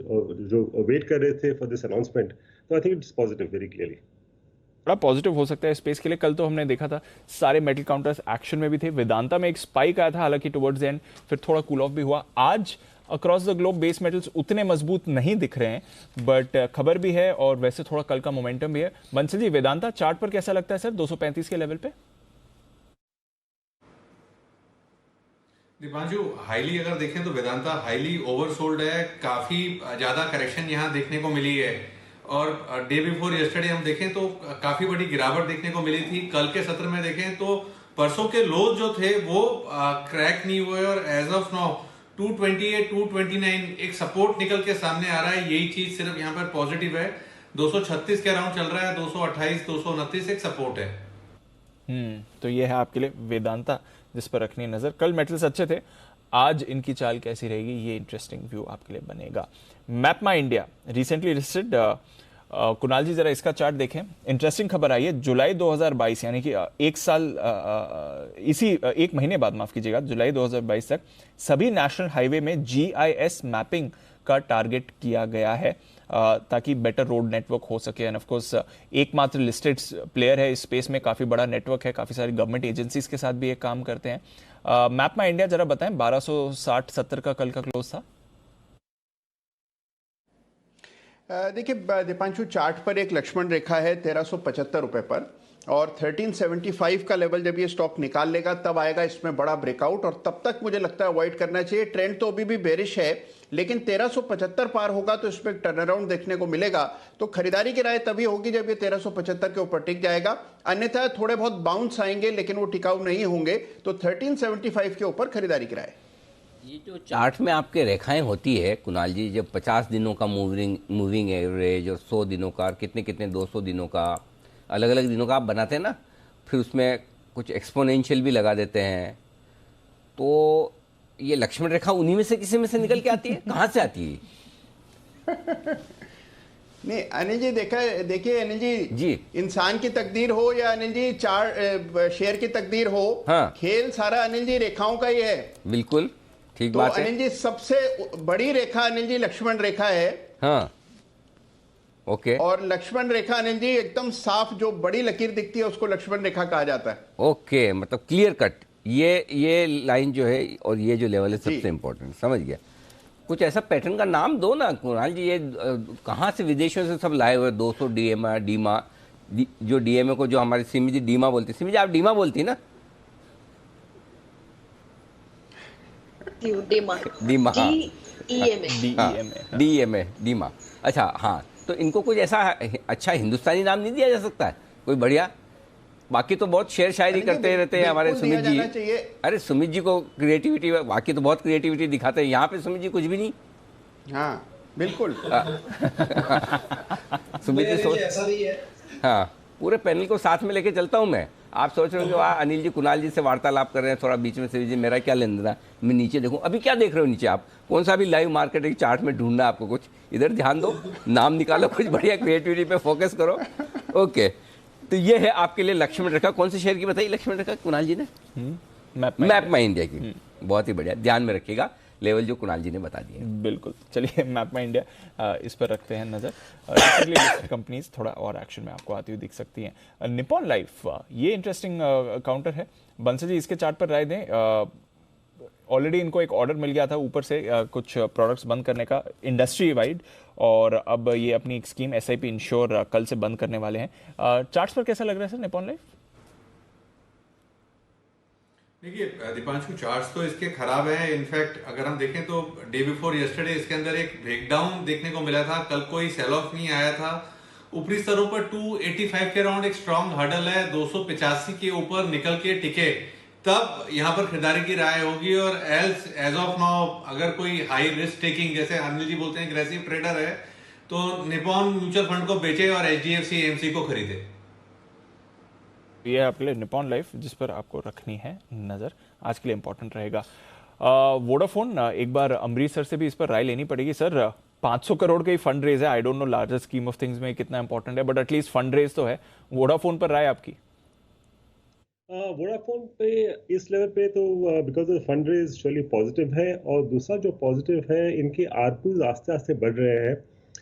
जो वेट कर रहे थे फॉर दिस अनाउंसमेंट। तो I think it's positive very clearly, बड़ा पॉजिटिव हो सकता है स्पेस के लिए। कल तो हमने देखा था सारे मेटल काउंटर्स एक्शन में भी थे, वेदांता में एक स्पाइक आया था, हालांकि टुवर्ड्स एंड फिर थोड़ा कूल ऑफ भी हुआ। आज across the globe base metals उतने मजबूत नहीं दिख रहे हैं, बट खबर भी है और वैसे थोड़ा कल का मोमेंटम भी है। बंसल जी, वेदांता चार्ट पर कैसा लगता है सर 235 के लेवल पे? दीपांशु, हाईली अगर देखें तो वेदांता हाईली ओवरसोल्ड है, काफी ज्यादा करेक्शन यहाँ देखने को मिली है। और डे बिफोर यस्टरडे हम देखें तो काफी बड़ी गिरावट देखने को मिली थी। कल के सत्र में देखें तो परसों के लोज जो थे वो क्रैक नहीं हुए और एज ऑफ नाउ 228, 229 एक सपोर्ट निकल के सामने आ रहा है। यही चीज सिर्फ यहाँ पर पॉजिटिव है। 236 के अराउंड चल रहा है, 228, 229 एक सपोर्ट है। तो ये है आपके लिए वेदांता, जिस पर रखनी नजर। कल मेटल्स अच्छे थे, आज इनकी चाल कैसी रहेगी, ये इंटरेस्टिंग व्यू आपके लिए बनेगा। मैपमा इंडिया रिसेंटली लिस्टेड, कुणाल जी जरा इसका चार्ट देखें। इंटरेस्टिंग खबर आई है, जुलाई 2022 यानी कि एक साल इसी एक महीने बाद, माफ कीजिएगा, जुलाई 2022 तक सभी नेशनल हाईवे में GIS मैपिंग का टारगेट किया गया है ताकि बेटर रोड नेटवर्क हो सके। एंड ऑफ कोर्स एकमात्र लिस्टेड प्लेयर है इस स्पेस में, काफी बड़ा नेटवर्क है, काफी सारी गवर्नमेंट एजेंसीज के साथ भी ये काम करते हैं। मैपमा इंडिया जरा बताएं, 1260-70 का कल का क्लोज था। देखिए दीपांशु, चार्ट पर एक लक्ष्मण रेखा है 1375 रुपए पर, और 1375 का लेवल जब ये स्टॉक निकाल लेगा तब आएगा इसमें बड़ा ब्रेकआउट, और तब तक मुझे लगता है अवॉइड करना चाहिए। ट्रेंड तो अभी भी बेरिश है, लेकिन 1375 पार होगा तो इसमें टर्न अराउंड देखने को मिलेगा। तो खरीदारी की राय तभी होगी जब ये 1375 के ऊपर टिक जाएगा, अन्यथा थोड़े बहुत बाउंस आएंगे लेकिन वो टिकाऊ नहीं होंगे। तो 1375 के ऊपर खरीदारी की राय। ये जो चार्ट में आपके रेखाएं होती है कुणाल जी, जब 50 दिनों का मूविंग एवरेज और 100 दिनों का, कितने 200 दिनों का, अलग अलग दिनों का आप बनाते हैं ना, फिर उसमें कुछ एक्सपोनेंशियल भी लगा देते हैं, तो ये लक्ष्मण रेखा उन्हीं में से किसी में से निकल के आती है, कहाँ से आती है? नहीं अनिल जी, देखिए अनिल जी, इंसान की तकदीर हो या अनिल जी शेयर की तकदीर हो, हाँ। खेल सारा अनिल जी रेखाओं का ही है। बिल्कुल ठीक तो बात है। अनिल जी सबसे बड़ी रेखा अनिल जी लक्ष्मण रेखा है। हाँ, ओके। और लक्ष्मण रेखा अनिल जी एकदम साफ, जो बड़ी लकीर दिखती है उसको लक्ष्मण रेखा कहा जाता है। ओके, मतलब क्लियर कट, ये लाइन जो है और ये जो लेवल है सबसे इंपॉर्टेंट, समझ गया। कुछ ऐसा पैटर्न का नाम दो ना कुणाल जी, ये कहाँ से विदेशों से सब लाए हुए 200 डीमा, जो डीएमए को जो हमारी सिमी जी डीमा बोलती, सिमी जी आप डीमा बोलती ना? डीमा। अच्छा हाँ, तो इनको कुछ ऐसा अच्छा हिंदुस्तानी नाम नहीं दिया जा सकता है कोई बढ़िया? बाकी तो बहुत शेर शायरी करते रहते हैं हमारे सुमित जी। अरे सुमित जी को क्रिएटिविटी, बाकी तो बहुत क्रिएटिविटी दिखाते हैं, यहाँ पे सुमित जी कुछ भी नहीं। हाँ बिल्कुल। सुमित जी सोच, हाँ, पूरे पैनल को साथ में लेके चलता हूँ मैं। आप सोच रहे हो कि वाह अनिल जी कुणाल जी से वार्तालाप कर रहे हैं, थोड़ा बीच में से जी मेरा क्या लेना देना, मैं नीचे देखूं। अभी क्या देख रहे हो नीचे आप? कौन सा भी लाइव मार्केट एक चार्ट में ढूंढना है आपको? कुछ इधर ध्यान दो, नाम निकालो, कुछ बढ़िया क्रिएटिविटी पे फोकस करो। ओके, तो ये है आपके लिए लक्ष्मण रेखा। कौन से शेयर की बताई लक्ष्मण रेखा कुणाल जी ने? मैपमा इंडिया की। बहुत ही बढ़िया, ध्यान में रखिएगा लेवल जो कुणाल जी ने बता दिए। बिल्कुल, चलिए मैपमा इंडिया इस पर रखते हैं नजर। कंपनीज थोड़ा और एक्शन में आपको आती हुई दिख सकती हैं। निपॉन लाइफ, ये इंटरेस्टिंग काउंटर है। बंसल जी इसके चार्ट पर राय दें। ऑलरेडी इनको एक ऑर्डर मिल गया था ऊपर से कुछ प्रोडक्ट्स बंद करने का इंडस्ट्री वाइड, और अब ये अपनी एक स्कीम SIP इंश्योर कल से बंद करने वाले हैं। चार्ट्स पर कैसा लग रहा है सर निपॉन लाइफ? देखिए दीपांशु, चार्ट्स तो इसके खराब हैं। इनफैक्ट अगर हम देखें तो डे बिफोर यस्टरडे इसके अंदर एक ब्रेकडाउन देखने को मिला था, कल कोई सेल ऑफ नहीं आया था। ऊपरी स्तरों पर 285 के अराउंड एक स्ट्रॉन्ग हर्डल है, 285 के ऊपर निकल के टिके तब यहां पर खरीदारी की राय होगी। और एज ऑफ नाउ अगर कोई हाई रिस्क टेकिंग, जैसे अनिल जी बोलते हैं एग्रेसिव ट्रेडर है, तो निपॉन म्यूचुअल फंड को बेचे और HDFC AMC को खरीदे। ये आपके लिए निपॉन लाइफ जिस पर आपको रखनी है नजर, आज के लिए इंपॉर्टेंट रहेगा। वोडाफोन, एक बार अमरीश सर से भी इस पर राय लेनी पड़ेगी। सर 500 करोड़ का ही फंड रेज है, I don't know larger scheme of things में कितना इंपॉर्टेंट है, बट एटलीस्ट फंड रेज तो है। वोडाफोन पर राय आपकी? वोडाफोन पे इस लेवल पे तो because of fund raise surely positive है, और दूसरा जो पॉजिटिव है, इनके आरपीज आस्ते आस्ते बढ़ रहे हैं,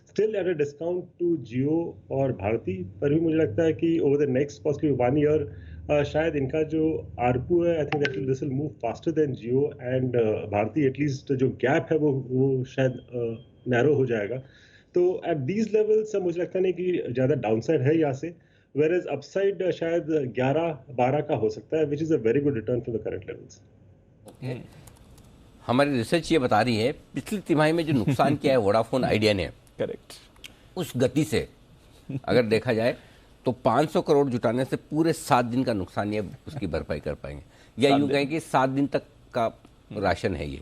still at a discount to Jio और भारती। पर भी मुझे लगता है कि over the next possibly 1 year शायद इनका जो आरपू है, I think that this will move faster than Jio and Bharti. At least जो गैप है वो शायद नैरो हो जाएगा। तो एट दीज लेवल्स मुझे लगता नहीं कि ज़्यादा डाउनसाइड है यहाँ से, whereas upside शायद 11-12 का हो सकता है, which is a very good return from the current levels. हमारी रिसर्च ये बता रही है पिछली तिमाही में जो नुकसान किया है वोडाफोन आइडिया ने, करेक्ट, उस गति से अगर देखा जाए तो 500 करोड़ जुटाने से पूरे 7 दिन का नुकसान ये उसकी भरपाई कर पाएंगे, या यूं कहें कि 7 दिन तक का राशन है ये।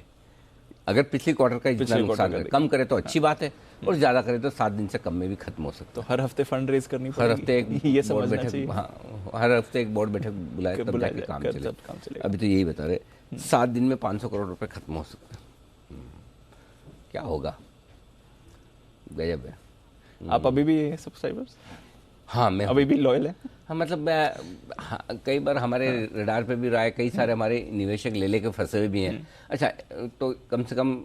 अगर पिछली क्वार्टर का जितना नुकसान करे, कम करे तो अच्छी बात है, और ज्यादा करे तो 7 दिन से कम में भी खत्म हो सकता है। तो हर हफ्ते फंड रेज करनी पड़ेगी, हर हफ्ते एक ये बोर्ड समझना बैठक, चाहिए। हाँ, हर हफ्ते एक बोर्ड बैठक बुलाए तब जाके काम चले। अभी तो यही बता रहे 7 दिन में 500 करोड़ रुपए खत्म हो सकते हैं। क्या होगा, गजब है। आप अभी भी सब्सक्राइबर्स? हाँ, मैं अभी भी लॉयल है। हाँ, मतलब मैं कई बार हमारे रडार पे भी रहा है, कई सारे हमारे निवेशक ले लेके फंसे हुए भी हैं। अच्छा, तो कम से कम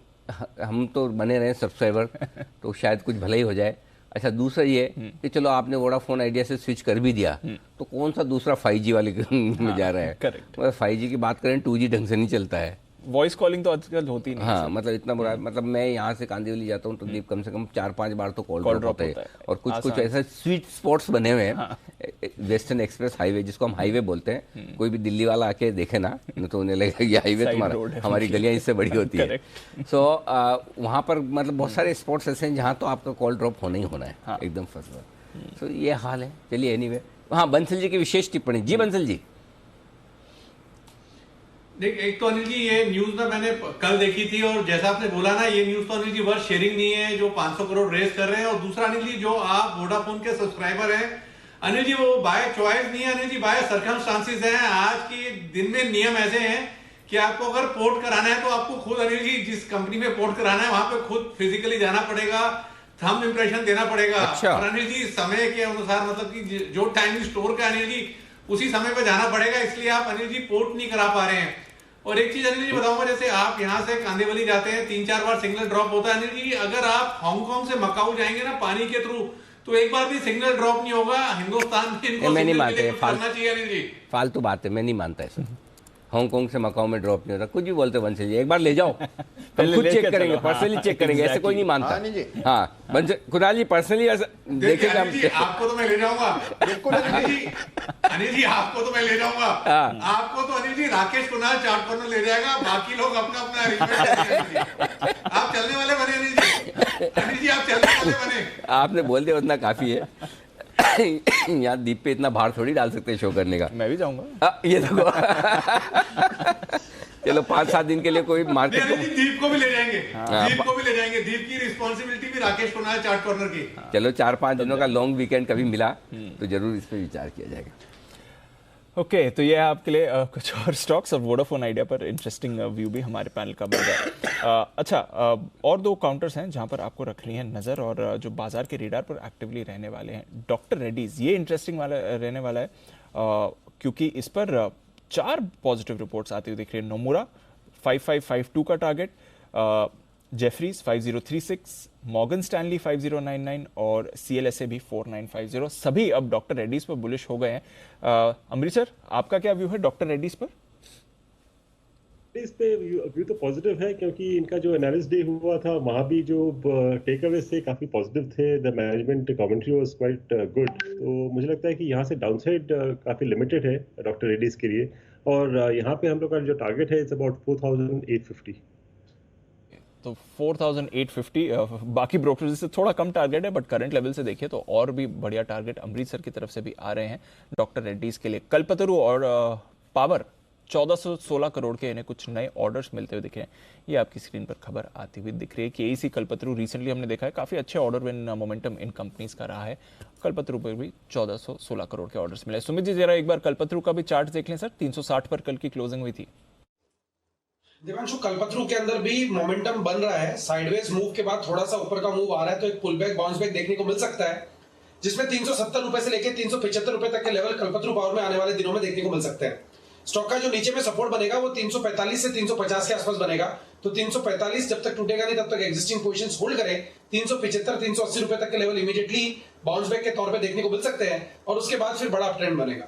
हम तो बने रहे सब्सक्राइबर, तो शायद कुछ भला ही हो जाए। अच्छा, दूसरा ये कि चलो आपने वोडाफोन आइडिया से स्विच कर भी दिया, तो कौन सा दूसरा 5G वाले में जा रहा है। करेक्ट, 5G की बात करें, 2G ढंग से नहीं चलता है। वॉइस कॉलिंग तो आजकल होती नहीं। हाँ, मतलब इतना बुरा, मतलब मैं यहाँ से कांदिवली जाता हूँ तो दीप कम से कम 4-5 बार तो कॉल ड्रॉप होता है। और कुछ ऐसे स्वीट स्पॉट्स बने हुए हैं, वेस्टर्न एक्सप्रेस हाईवे जिसको हम हाईवे बोलते हैं, कोई भी दिल्ली वाला आके देखे ना तो उन्हें लगेगा ये हाईवे तुम्हारा, हमारी गलियाँ इससे बड़ी होती है। सो वहाँ पर मतलब बहुत सारे स्पॉट्स ऐसे हैं जहाँ तो आपका कॉल ड्रॉप होना ही होना है, एकदम फर्स्ट बार। सो ये हाल है। चलिए, एनीवे, हाँ, बंसल जी की विशेष टिप्पणी। जी बंसल जी। देख, एक तो अनिल जी ये न्यूज में मैंने कल देखी थी, और जैसा आपने बोला ना, ये न्यूज तो अनिल जी वर्थ शेयरिंग नहीं है जो 500 करोड़ रेस कर रहे हैं। और दूसरा अनिल जी, जो आप वोडाफोन के सब्सक्राइबर हैं अनिल जी, वो बाय चॉइस नहीं है अनिल जी, बाय सर्कमस्टांसिस है। आज के दिन में नियम ऐसे हैं कि आपको अगर पोर्ट कराना है तो आपको खुद अनिल जी जिस कंपनी में पोर्ट कराना है वहां पे खुद फिजिकली जाना पड़ेगा, थंब इंप्रेशन देना पड़ेगा। अच्छा। और अनिल जी समय के अनुसार, मतलब कि जो टाइम स्टोर का अनिल जी उसी समय पे जाना पड़ेगा, इसलिए आप अनिल जी पोर्ट नहीं करा पा रहे हैं। और एक चीज अनिल जी बताऊंगा, जैसे आप यहाँ से कांदिवली जाते हैं 3-4 बार सिग्नल ड्रॉप होता है अनिल जी, अगर आप हांगकांग से मकाऊ जाएंगे ना पानी के थ्रू, तो एक बार भी सिग्नल ड्रॉप नहीं होगा। हिंदुस्तान में इनको मैं नहीं मानता, करना चाहिए अनिल जी। फालतू बात है, मैं नहीं मानता ऐसा। हांगकांग से मकाऊ में ड्रॉप नहीं होता, कुछ भी बोलते बंसल जी, एक बार ले जाओ, हम खुद चेक करेंगे, पर्सनली चेक करेंगे, ऐसे कोई नहीं मानता। हाँ, बंसल कुणाल जी पर्सनली ऐसा देखेंगे हम। आपको तो मैं ले जाऊंगा, बिल्कुल अनिल जी, आपको तो मैं ले जाऊंगा। आपको तो अनिल जी राकेश कुणाल चार्ट कॉर्नर ले जाएगा, बाकी लोग अपना अपना अरेंजमेंट। आप चलने वाले बने अनिल जी, अनिल जी आप चलने वाले बने। आपने बोल दिया उतना काफी है। यहाँ दीप पे इतना भार थोड़ी डाल सकते हैं शो करने का। मैं भी जाऊंगा। ये देखो चलो 5-7 दिन के लिए कोई मार्केट दीप को भी ले जाएंगे, दीप को भी ले जाएंगे, दीप की रिस्पॉन्सिबिलिटी भी राकेश कुणाल चार्ट कॉर्नर की। चलो 4-5 दिनों का लॉन्ग वीकेंड कभी मिला तो जरूर इस पे विचार किया जाएगा। ओके, तो ये है आपके लिए कुछ और स्टॉक्स और वोडाफोन आइडिया पर इंटरेस्टिंग व्यू भी हमारे पैनल का बन गया। अच्छा, और 2 काउंटर्स हैं जहां पर आपको रखनी है नज़र और जो बाजार के रेडार पर एक्टिवली रहने वाले हैं। डॉक्टर रेड्डीज, ये इंटरेस्टिंग वाला रहने वाला है क्योंकि इस पर 4 पॉजिटिव रिपोर्ट्स आती हुई दिख रही है। नोमुरा 5552 का टारगेट, जेफरीज 5036, मॉर्गन स्टैनली 5099 और CLSA भी 4950। सभी अब डॉक्टर रेड्डीज पर बुलिश हो गए हैं। अमृतसर, आपका क्या व्यू है डॉक्टर रेड्डीज पर? इस पे व्यू तो पॉजिटिव है क्योंकि इनका जो एनालिस्ट डे हुआ था वहाँ भी जो टेक अवेज थे काफी पॉजिटिव थे। The management commentary was quite good. तो मुझे लगता है कि यहाँ से डाउनसाइड काफी लिमिटेड है डॉक्टर रेड्डीज के लिए। और यहाँ पे हम लोग का जो टारगेट है इट्स अबाउट 4850। तो 4850 बाकी ब्रोकरेज से थोड़ा कम टारगेट है, बट करंट लेवल से देखिए तो और भी बढ़िया टारगेट अमृतसर की तरफ से भी आ रहे हैं डॉक्टर रेड्डीज के लिए। कल्पतरु और पावर 1416 करोड़ के इन्हें कुछ नए ऑर्डर्स मिलते हुए दिख रहे हैं। ये आपकी स्क्रीन पर खबर आती हुई दिख रही है कि AEC कल्पतरु रिसेंटली हमने देखा है काफी अच्छे ऑर्डर विन मोमेंटम इन कंपनीज का रहा है। कल्पतरु पर भी 1416 करोड़ के ऑर्डर्स मिले। सुमित जी, जरा एक बार कल्पतरु का भी चार्ट देख लें सर। 360 पर कल की क्लोजिंग हुई थी। दिवांशु, कल्पतरु के अंदर भी मोमेंटम बन रहा है। साइडवेज मूव के बाद थोड़ा सा ऊपर का मूव आ रहा है, तो एक पुल बैक बाउंस बैक देखने को मिल सकता है, जिसमें 370 रुपए से लेकर 375 रुपए तक के लेवल कल्पतरु पावर में आने वाले दिनों में देखने को मिल सकते हैं। स्टॉक का जो नीचे में सपोर्ट बनेगा वो 345 से 350 के आसपास बनेगा। तो 345 जब तक टूटेगा नहीं तब तक एक्जिस्टिंग पोजीशंस होल्ड करें। 375 380 रुपए तक के लेवल इमीडिएटली बाउंस बैक के तौर पे देखने को मिल सकते हैं और उसके बाद फिर बड़ा अपट्रेंड बनेगा।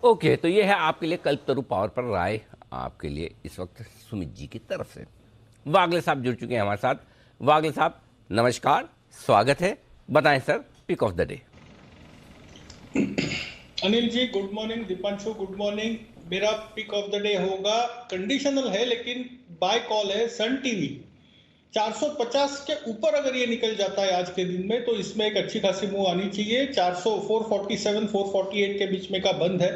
ओके, तो ये है आपके लिए कल्पतरु पावर पर राय आपके लिए इस वक्त सुमित जी की तरफ से। वागले साहब जुड़ चुके हैं हमारे साथ। वागले साहब नमस्कार, स्वागत है, बताएं sir pick of the day. Anil ji good morning, Deepanshu good morning. मेरा पिक ऑफ द डे होगा, कंडीशनल है लेकिन बाय कॉल है, सन टीवी। 450 के ऊपर अगर ये निकल जाता है आज के दिन में तो इसमें एक अच्छी खासी मूव आनी चाहिए। 447 448 के बीच में का बंद है।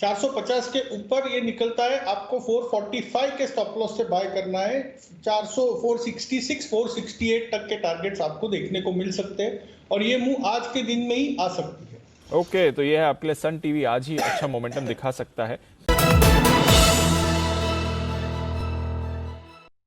450 के ऊपर ये निकलता है, आपको 445 के स्टॉप लॉस से बाय करना है। 466 468 तक के टारगेट्स आपको देखने को मिल सकते हैं और ये मूव आज के दिन में ही आ सकती है। ओके, तो ये है आपके लिए सन टीवी आज ही अच्छा मोमेंटम दिखा सकता है।